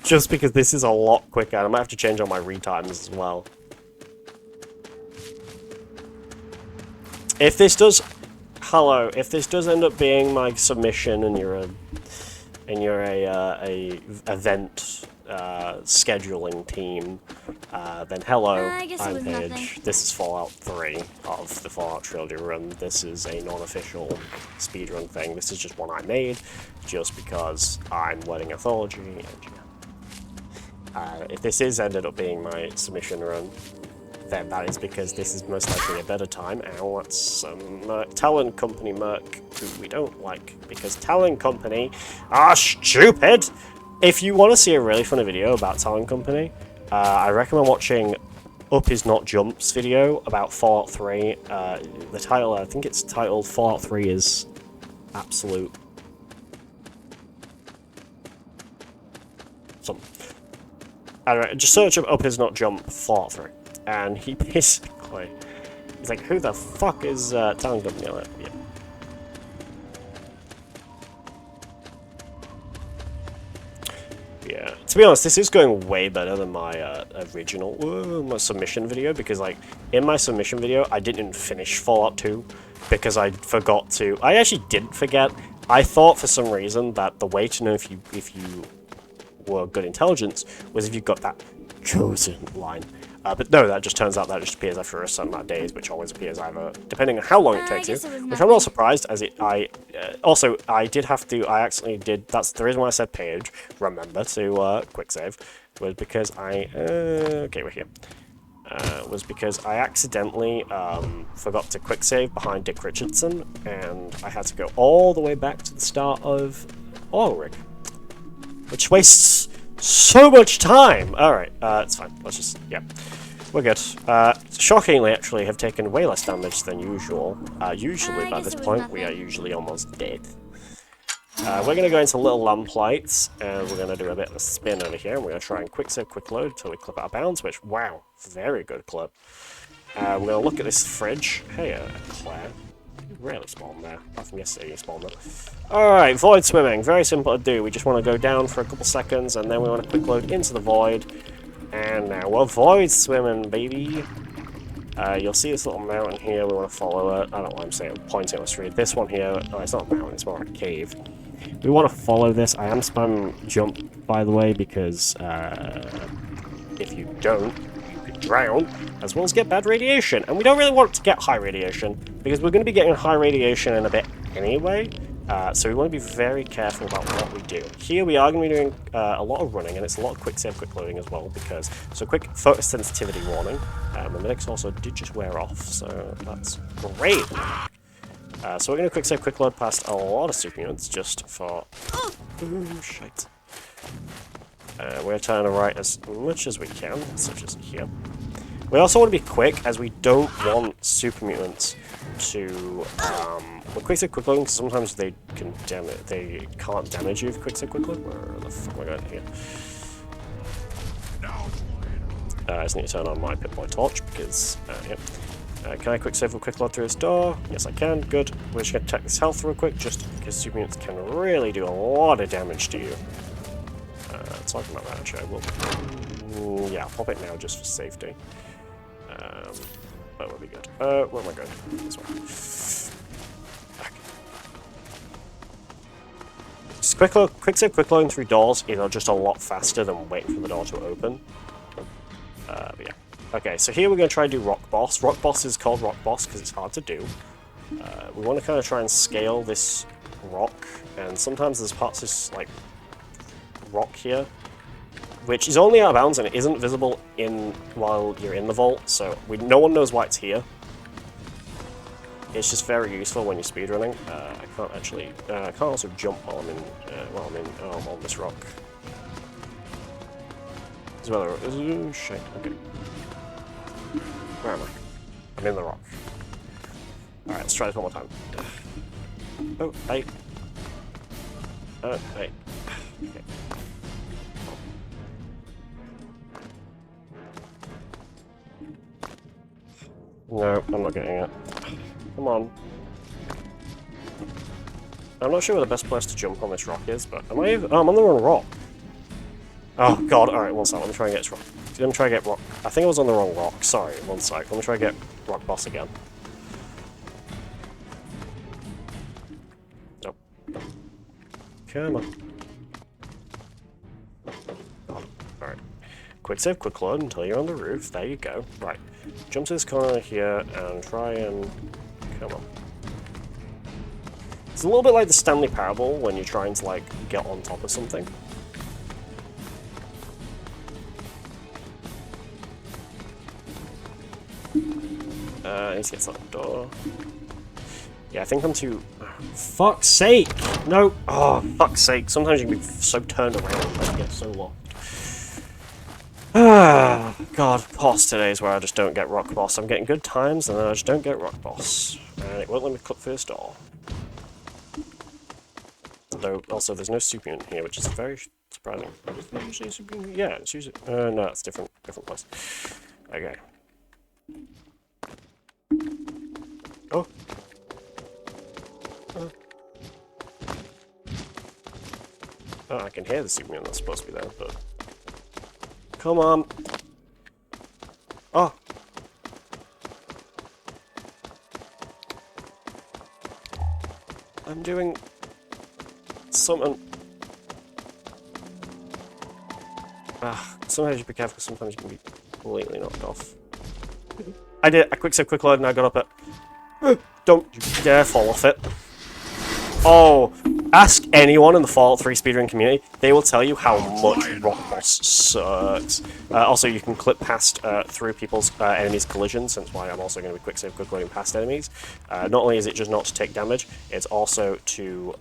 Just because this is a lot quicker, and I might have to change all my retimes as well. If this does... Hello, if this does end up being my submission and you're a event scheduling team, then hello, I'm Paige. This is Fallout 3 of the Fallout Trilogy run. This is a non-official speedrun thing. This is just one I made, just because I'm learning Anthology, and if this ended up being my submission run, then that is because this is most likely a better time. Ow, that's some Talon Company merc who we don't like, because Talon Company are stupid! If you want to see a really funny video about Talon Company, I recommend watching Up Is Not Jump's video about Fallout 3. The title, I think it's titled Fallout 3 is Absolute... something. Anyway, just search Up Is Not Jump Fallout 3. And he basically... He's like, who the fuck is Talon Company? I'm like, yeah. Yeah, to be honest, this is going way better than my original my submission video, because like in my submission video I didn't finish Fallout 2 because I forgot to. I actually didn't forget. I thought for some reason that the way to know if you were good intelligence was if you got that chosen line. But no, that just turns out that just appears after a certain amount of days, which always appears either, depending on how long it takes you, which I'm not surprised, as also, I accidentally did, that's the reason why I said Paige, remember to, quick save, was because okay, we're here, was because I accidentally, forgot to quick save behind Dick Richardson, and I had to go all the way back to the start of Oil Rig, which wastes so much time! Alright, it's fine. Let's just... yeah. We're good. Shockingly, actually, have taken way less damage than usual. Usually, by this point, we are usually almost dead. We're going to go into Little Lamplights, and we're going to do a bit of a spin over here, and we're going to try and quick save, quick load until we clip out of bounds, which, wow, very good clip. We're going to look at this fridge. Hey, Claire. Rarely spawn there. Apart from yesterday, you spawned there. Alright, void swimming. Very simple to do. We just want to go down for a couple seconds, and then we want to quick load into the void. And now we're void swimming, baby. You'll see this little mountain here. We want to follow it. I don't know why I'm saying, pointing on the street. This one here. Oh, it's not a mountain. It's more like a cave. We want to follow this. I am spamming jump, by the way, because if you don't, drown, as well as get bad radiation, and we don't really want to get high radiation, because we're going to be getting high radiation in a bit anyway, so we want to be very careful about what we do. Here we are going to be doing a lot of running, and it's a lot of quick save, quick loading as well, because, so quick photosensitivity warning, the Medics also did just wear off, so that's great. So we're going to quick save, quick load past a lot of super units, just for, shite. We're going to turn to the right as much as we can, such as here. We also want to be quick, as we don't want super mutants to... we're quick save, quick loading, because sometimes they can't damage you if quick save, quick load. Where the fuck am I going here? I just need to turn on my Pip-Boy torch, because, yep. Can I quick save or quick load through this door? Yes, I can. Good. We're just going to check this health real quick, just because super units can really do a lot of damage to you. Talking about that, actually, I will. Yeah, I'll pop it now just for safety. That would be good. Where am I going? This way. Okay. Just quick save, quick loading through doors, just a lot faster than waiting for the door to open. But yeah. Okay, so here we're going to try and do Rock Boss. Rock Boss is called Rock Boss because it's hard to do. We want to kind of try and scale this rock, and sometimes there's parts of this, like, rock here, which is only out of bounds and it isn't visible while you're in the vault, so no one knows why it's here. It's just very useful when you're speedrunning. I can't actually... I can't also jump while I'm on this rock. As well, oh, shit, okay. Where am I? I'm in the rock. Alright, let's try this one more time. Oh, hey. Hey. Okay. No, I'm not getting it. Come on. I'm not sure where the best place to jump on this rock is, but am I even... Oh, I'm on the wrong rock. Oh god, alright, one sec, let me try and get this rock. Let me try and get rock. I think I was on the wrong rock, sorry, one sec. Let me try and get Rock Boss again. Nope. Come on. God, alright. Quick save, quick load until you're on the roof. There you go. Right. Jump to this corner here and try and... Come on. It's a little bit like the Stanley Parable when you're trying to, like, get on top of something. I need to get to that door. Yeah, I think I'm too... Fuck's sake! No! Oh, fuck's sake. Sometimes you can be so turned around that you get so lost. Ah, God, boss today is where I just don't get Rock Boss. I'm getting good times, and then I just don't get Rock Boss. And it won't let me click through this door. Though, also, there's no super unit here, which is very surprising. Is there usually a super unit? Yeah, it's usually... no, it's different place. Okay. Oh. Oh, I can hear the super unit that's supposed to be there, but... Come on! Oh! I'm doing... something... sometimes you be careful, sometimes you can be completely knocked off. I did a quick save, quick load, and I got up at... Don't you dare fall off it. Oh, ask anyone in the Fallout 3 speedrun community, they will tell you how much Rock Boss sucks. Also, you can clip past through people's enemies' collisions, hence why I'm also going to be quick save, quick loading past enemies. Not only is it just not to take damage, it's also to...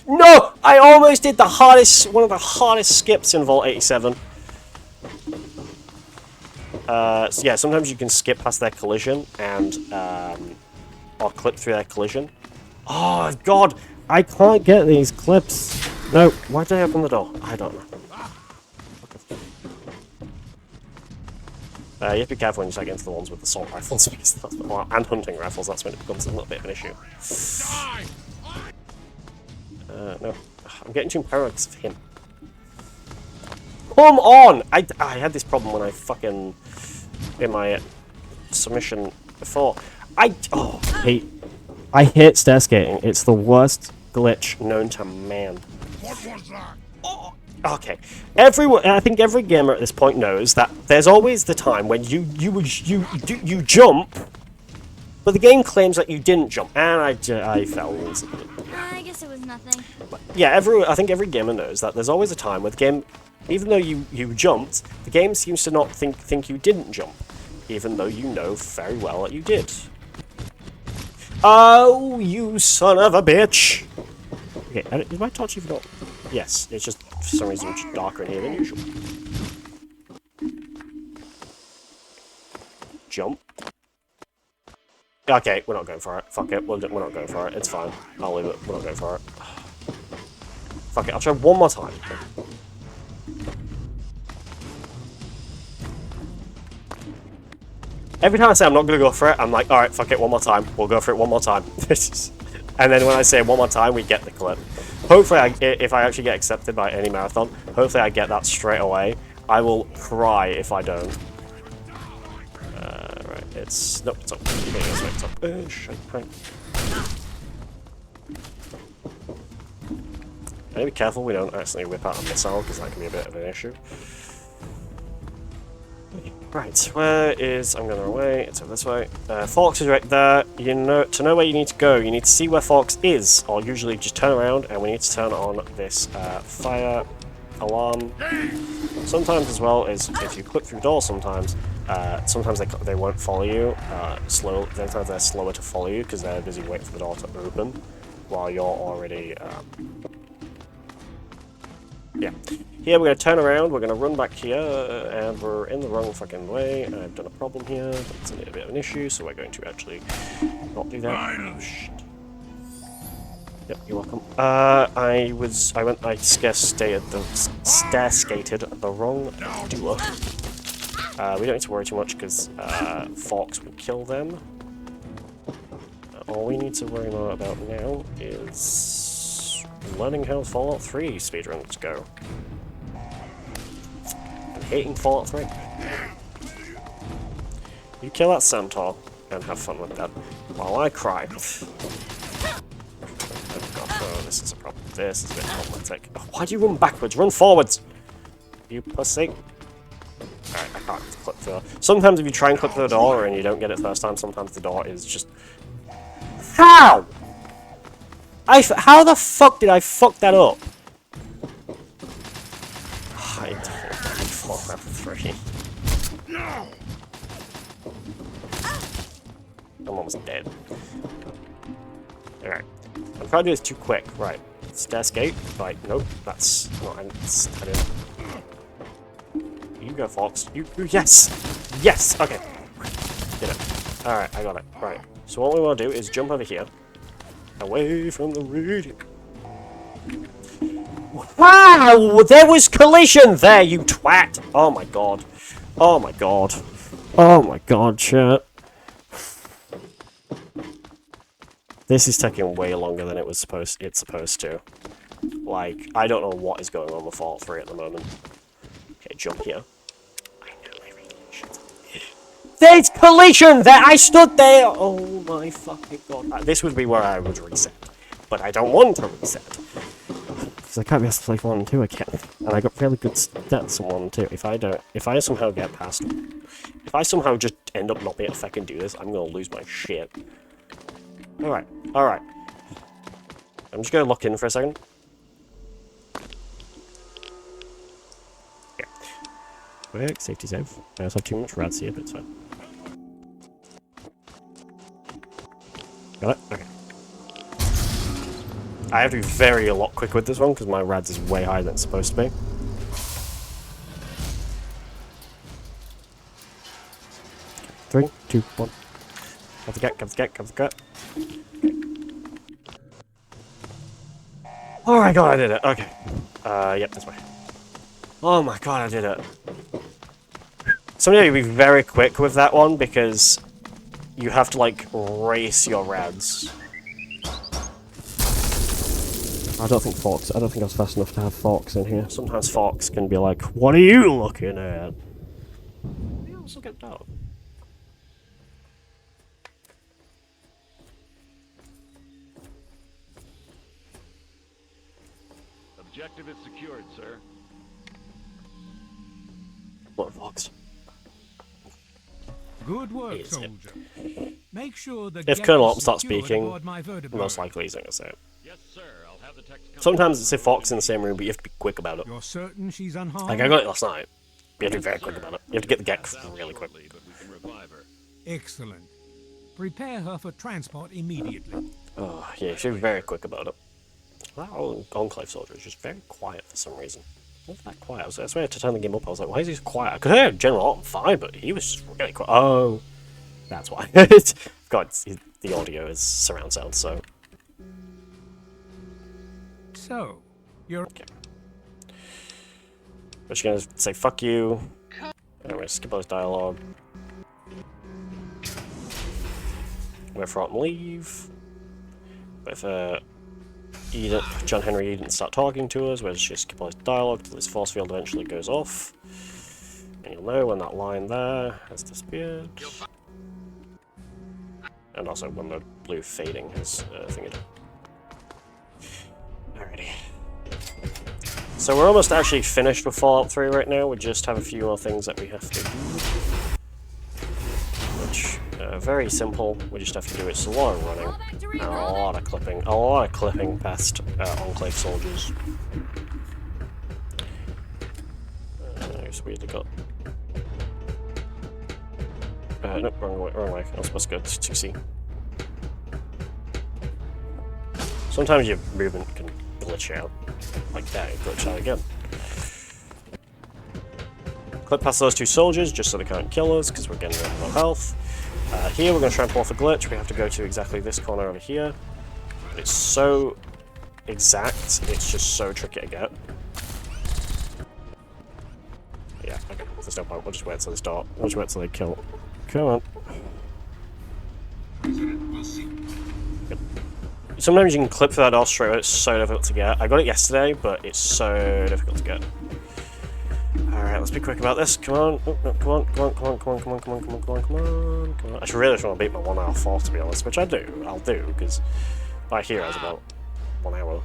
No! I almost did one of the hardest skips in Vault 87. So yeah, sometimes you can skip past their collision and, or clip through their collision. Oh god, I can't get these clips. No, why did I open the door? I don't know. You have to be careful when you start getting into the ones with assault rifles, because that's, and hunting rifles, that's when it becomes a little bit of an issue. No, I'm getting too paranoid because of him. Come on! I had this problem when I fucking... in my submission before. I hate stair skating. It's the worst glitch known to man. What was that? Oh, okay. I think every gamer at this point knows that there's always the time when you jump, but the game claims that you didn't jump, and I fell. I guess it was nothing. But yeah, I think every gamer knows that there's always a time where the game, even though you jumped, the game seems to not think you didn't jump, even though you know very well that you did. Oh, you son of a bitch! Okay, is my torch even not? Yes, it's just for some reason much darker in here than usual. Jump. Okay, we're not going for it. Fuck it, we're not going for it. It's fine. I'll leave it. We're not going for it. Fuck it, I'll try one more time. Every time I say I'm not going to go for it, I'm like, alright, fuck it, one more time. We'll go for it one more time. And then when I say one more time, we get the clip. Hopefully, if I actually get accepted by any marathon, hopefully I get that straight away. I will cry if I don't. Right, it's... Nope, it's up. It's up. Shit, right. I need to be careful we don't accidentally whip out a missile, because that can be a bit of an issue. Right, where is... I'm going the wrong way. It's over this way. Forks is right there. You know, to know where you need to go, you need to see where Forks is, or usually just turn around, and we need to turn on this fire alarm. Sometimes as well is if you clip through doors sometimes they won't follow you. Sometimes they're slower to follow you because they're busy waiting for the door to open while you're already... Yeah. Here we're going to turn around, we're going to run back here, and we're in the wrong fucking way. I've done a problem here, that's a little bit of an issue, so we're going to actually not do that. Oh, shit. Yep, you're welcome. I stair skated the wrong door. We don't need to worry too much because Forks will kill them. All we need to worry more about now is learning how Fallout 3 speedruns go. I'm hating Fallout 3. You kill that centaur and have fun with that, while I cry. Oh god, oh, this is a problem. This is a bit problematic. Oh, why do you run backwards? Run forwards! You pussy. Alright, I can't clip through. Sometimes if you try and clip through the door and you don't get it first time, sometimes the door is just... How?! How the fuck did I fuck that up? I don't Fallout 3. I'm almost dead. Alright. I'm trying to do this too quick. Right. Stair skate. Right. Nope. That's not... I didn't... You go, Fox. You... Yes! Yes! Okay. Did it. Alright, I got it. Right. So what we want to do is jump over here. Away from the radio. Wow! There was collision there, you twat! Oh my god. Oh my god. Oh my god, chat. This is taking way longer than it's supposed to. Like, I don't know what is going on with Fallout 3 at the moment. Okay, jump here. I know my radiation. There's collision there! I stood there! Oh my fucking god. This would be where I would reset. But I don't want to reset. Because I can't be asked to play 1 and 2 again. And I got fairly good stats on 1 and 2. If I somehow get past... If I somehow just end up not being able to fucking do this, I'm gonna lose my shit. Alright, alright. I'm just gonna look in for a second. Yeah. Quick, safety save. I also have too much rads here, but it's fine. Got it? Okay. I have to be a lot quicker with this one, because my rads is way higher than it's supposed to be. Three, two, one. Cover the gut, cover the gut, cover the gut. Oh my god, I did it. Okay. Yep, this way. Oh my god, I did it. Somebody will be very quick with that one because you have to, like, race your rads. I don't think I was fast enough to have Forks in here. Sometimes Forks can be like, what are you looking at? They also get down. Objective is secured, sir. What Fox? Good work, soldier. Make sure that if Colonel Alton starts speaking, most likely he's not going to say it. Yes, sir. I'll have the text come. Sometimes it's a Fox in the same room, but you have to be quick about it. You're certain she's unharmed? Like, I got it last night. You have to be very quick about it. You have to get the get really quick. But we can revive her. Excellent. Prepare her for transport immediately. Oh, yeah, you should be very quick about it. That old Enclave soldier is just very quiet for some reason. Not that quiet. I was waiting to turn the game up. I was like, why is he so quiet? I could hear General Alton fine, but he was just really quiet. Oh, that's why. God, the audio is surround sound, so. So, you're... Okay. We're just gonna say fuck you. And we're gonna skip all this dialogue. with Rotten leave. If Eden, John Henry Eden start talking to us, we'll just keep all this dialogue till this force field eventually goes off. And you'll know when that line there has disappeared. And also when the blue fading has thingied. Alrighty. So we're almost actually finished with Fallout 3 right now. We just have a few more things that we have to do. Which, very simple. We just have to do it. It's a lot of running. And a lot of clipping. A lot of clipping past Enclave soldiers. It's weirdly got... nope, wrong way. I was supposed to go to 2C. Sometimes your movement can glitch out. Like that, it glitched out again. Clip past those two soldiers, just so they can't kill us, because we're getting rid of our health. Here we're going to try and pull off a glitch. We have to go to exactly this corner over here. But it's so exact, it's just so tricky to get. Yeah, okay, there's no point. We'll just wait till they start. We'll just wait till they kill. Come on. Good. Sometimes you can clip through that door straight away, it's so difficult to get. I got it yesterday, but it's so difficult to get. Alright, let's be quick about this. Come on. Oh, no, come on, come on, come on, come on, come on, come on, come on, come on, come on, come on. I really just want to beat my 1 hour 4, to be honest, which I do. I'll do, because by here it's about 1 hour.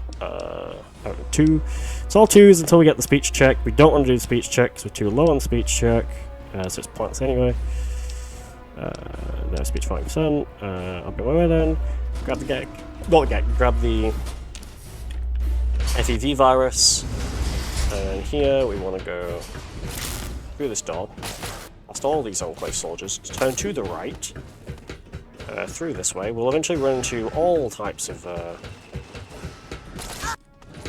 2. It's all 2s until we get the speech check. We don't want to do the speech check because we're too low on the speech check, so it's pointless anyway. No speech 40%. I'll go away then. Grab the gag. Not the gag, grab the FEV virus. And here we want to go through this door, past all these Enclave soldiers, turn to the right, through this way. We'll eventually run into all types of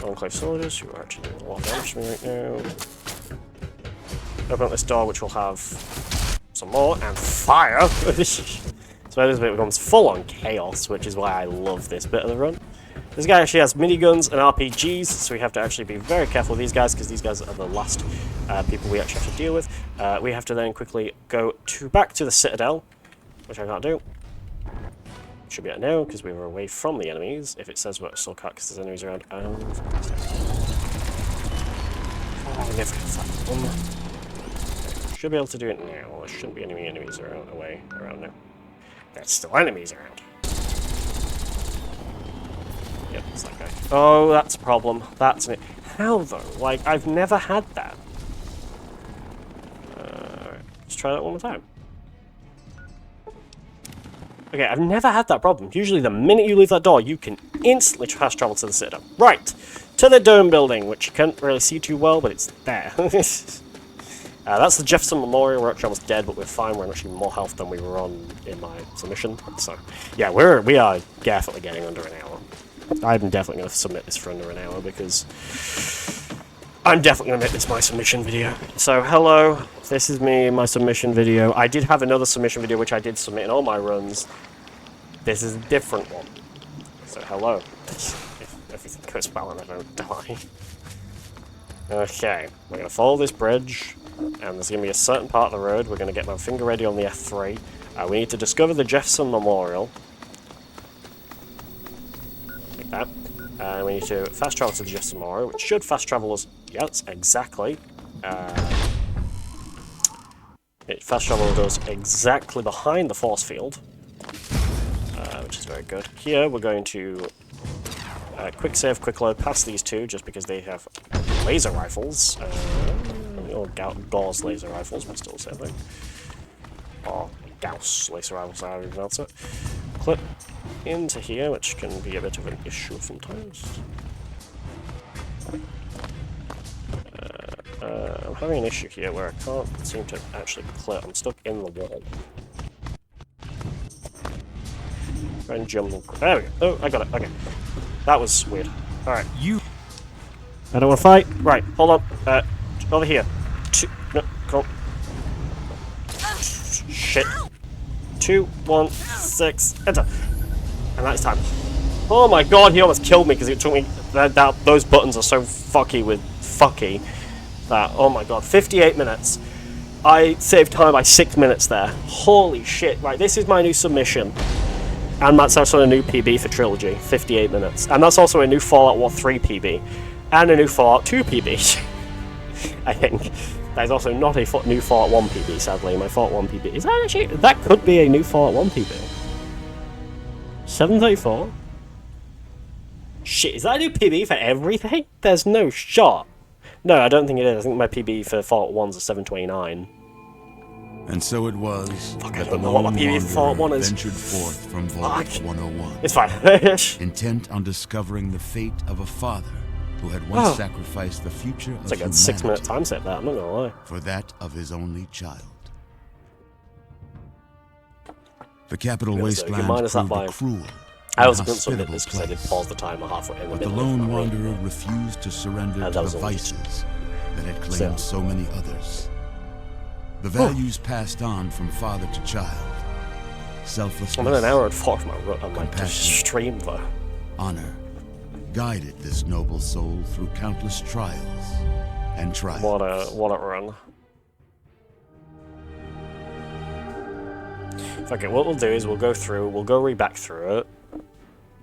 Enclave soldiers who are actually doing a lot of damage to me right now. Open up this door, which will have some more, and fire! So this bit becomes full-on chaos, which is why I love this bit of the run. This guy actually has miniguns and RPGs, so we have to actually be very careful with these guys, because these guys are the last people we actually have to deal with. We have to then quickly go back to the Citadel, which I can't do. Should be at now, because we were away from the enemies. If it says we're still cut because there's enemies around. I never get that one. Should be able to do it now. There shouldn't be any enemies around now. There's still enemies around. Yep, it's that guy. Oh, that's a problem. That's it. How though? Like, I've never had that. Let's try that one more time. Okay, I've never had that problem. Usually the minute you leave that door, you can instantly fast travel to the Citadel. Right, to the dome building, which you can't really see too well, but it's there. That's the Jefferson Memorial. We're actually almost dead, but we're fine. We're actually more health than we were on in my submission. So, yeah, we are definitely getting under an hour. I'm definitely going to submit this for under an hour, because I'm definitely going to make this my submission video. So, hello, this is me, my submission video. I did have another submission video, which I did submit in all my runs. This is a different one. So, hello. If everything goes well and I don't die. Okay, we're going to follow this bridge, and there's going to be a certain part of the road. We're going to get my finger ready on the F3. We need to discover the Jefferson Memorial. Like that. We need to fast travel to the Jefferson Memorial, which should fast travel us. Yes, exactly. It fast travels us exactly behind the force field, which is very good. Here we're going to quick save, quick load past these two, just because they have laser rifles. Or Gauss laser rifles, but still the same thing. Or Gauss laser rifles, I don't even pronounce it. Clip into here, which can be a bit of an issue sometimes. I'm having an issue here where I can't seem to actually clip. I'm stuck in the wall. Try and jump. There we go. Oh, I got it. Okay. That was weird. Alright. I don't want to fight. Right, hold on. Over here. No, come on. Shit. 2, 1, 6, enter. And that's time. Oh my god, he almost killed me because it took me. Those buttons are so fucky that, oh my god, 58 minutes. I saved time by 6 minutes there. Holy shit. Right, this is my new submission. And that's also a new PB for Trilogy, 58 minutes. And that's also a new Fallout War 3 PB. And a new Fallout 2 PB. I think. There's also not a new Fallout 1 PB, sadly. My Fallout 1 PB. Is that actually... That could be a new Fallout 1 PB. 734? Shit, is that a new PB for everything? There's no shot. No, I don't think it is. I think my PB for Fallout 1's a 729. And so it was Fuck, I that the don't know what lone my PB for Fallout 1 wanderer is. ventured forth from Vault Fuck. 101, It's fine. intent on discovering the fate of a father who had once Oh. sacrificed the future of It's like a humanity 6-minute time set there, I'm not gonna lie. for that of his only child. The capital Yeah, so you wasteland minus that proved by- a cruel, I was going to submit inhospitable this because I did place. pause the timer halfway in the But the middle of lone that run. wanderer refused to surrender that to was the all just- vices that had So- claimed so many others. The values passed on from father to child. Selflessness, I'm in an hour and 4 of my like, Compassion. stream though. honor guided this noble soul through countless trials and triumphs. What a run. Okay, what we'll do is we'll go read back through it,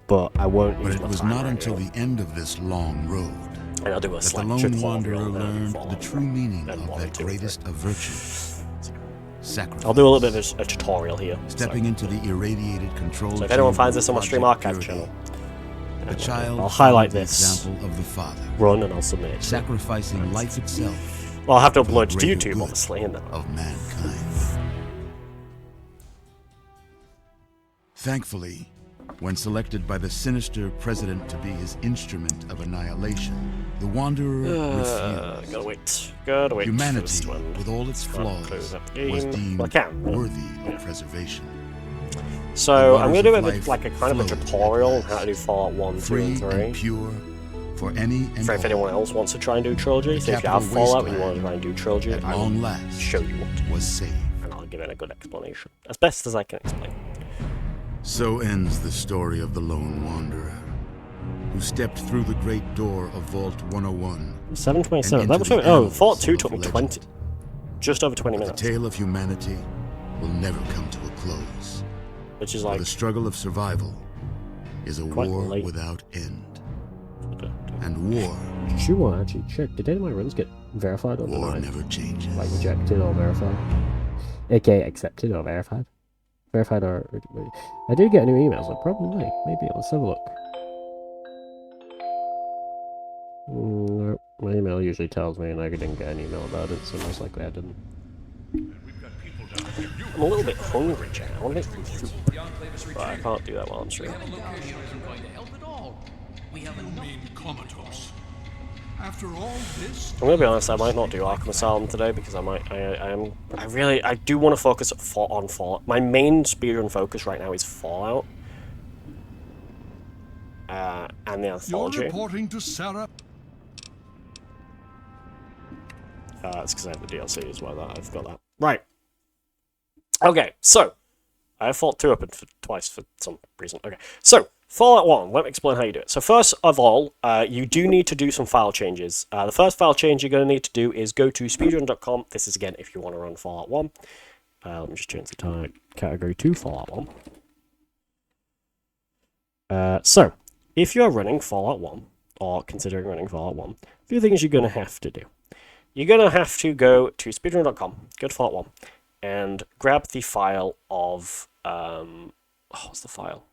but I won't But use it my was timer not until anyway. the end of this long road And I'll do a that the slight lone tutorial wanderer on learned Fallout the true meaning and of Fallout that 2 and 3. greatest of virtues, sacrifice. I'll do a little bit of a tutorial here. Stepping into the irradiated control So if anyone chamber finds this of on my stream Project archive Purity, channel, the child I'll highlight followed the this. example of the father, run and I'll submit it. sacrificing life itself Well, I'll have to for the upload to greater YouTube, good obviously, and then of mankind. Thankfully, when selected by the sinister president to be his instrument of annihilation, the wanderer refused. gotta wait for this Humanity, to end. with all its Close flaws, up the was game. deemed Well, I can, but- worthy yeah. of preservation. So The I'm waters gonna do of a bit life like a kind of a flowed tutorial on at how to do Fallout 1, 2, Free and 3. and pure for any and For if all. anyone else wants to try and do Trilogy, so if you capital have Fallout and you want to wasteland try and do Trilogy, at I long will last show you what to do, was saved. and I'll give it a good explanation. As best as I can explain. So ends the story of the lone wanderer, who stepped through the great door of Vault 101. 7:27. And That into was the oh, annals Fallout 2 of took me legend. 20. Just over 20 The minutes. tale of humanity will never come to a close. Which is For like. the struggle of survival is a Quite war late. without end. And war, Did you want to actually check? Did any of my runs get verified or war denied? never changes. Like rejected or verified? AKA accepted or verified? Verified or. I did get new emails, so probably. Maybe. Let's have a look. No, my email usually tells me, and I didn't get an email about it, so most likely I didn't. I'm a little bit hungry, Jack. I want to make some soup. But I can't do that while I'm streaming. After all this, I'm gonna be honest, I might not do Arkham Asylum today because I do want to focus on Fallout. My main speedrun focus right now is Fallout. And the you're Anthology. reporting to Sarah. It's because I have the DLC as well that I've got that. Right. Okay, so I have Fallout 2 open twice for some reason. Okay, so Fallout 1, let me explain how you do it. So first of all, you do need to do some file changes. The first file change you're going to need to do is go to speedrun.com. This is, again, if you want to run Fallout 1. Let me just change the category to Fallout 1. So, if you're running Fallout 1, or considering running Fallout 1, a few things you're going to have to do. You're going to have to go to speedrun.com, go to Fallout 1, and grab the file of... what's the file?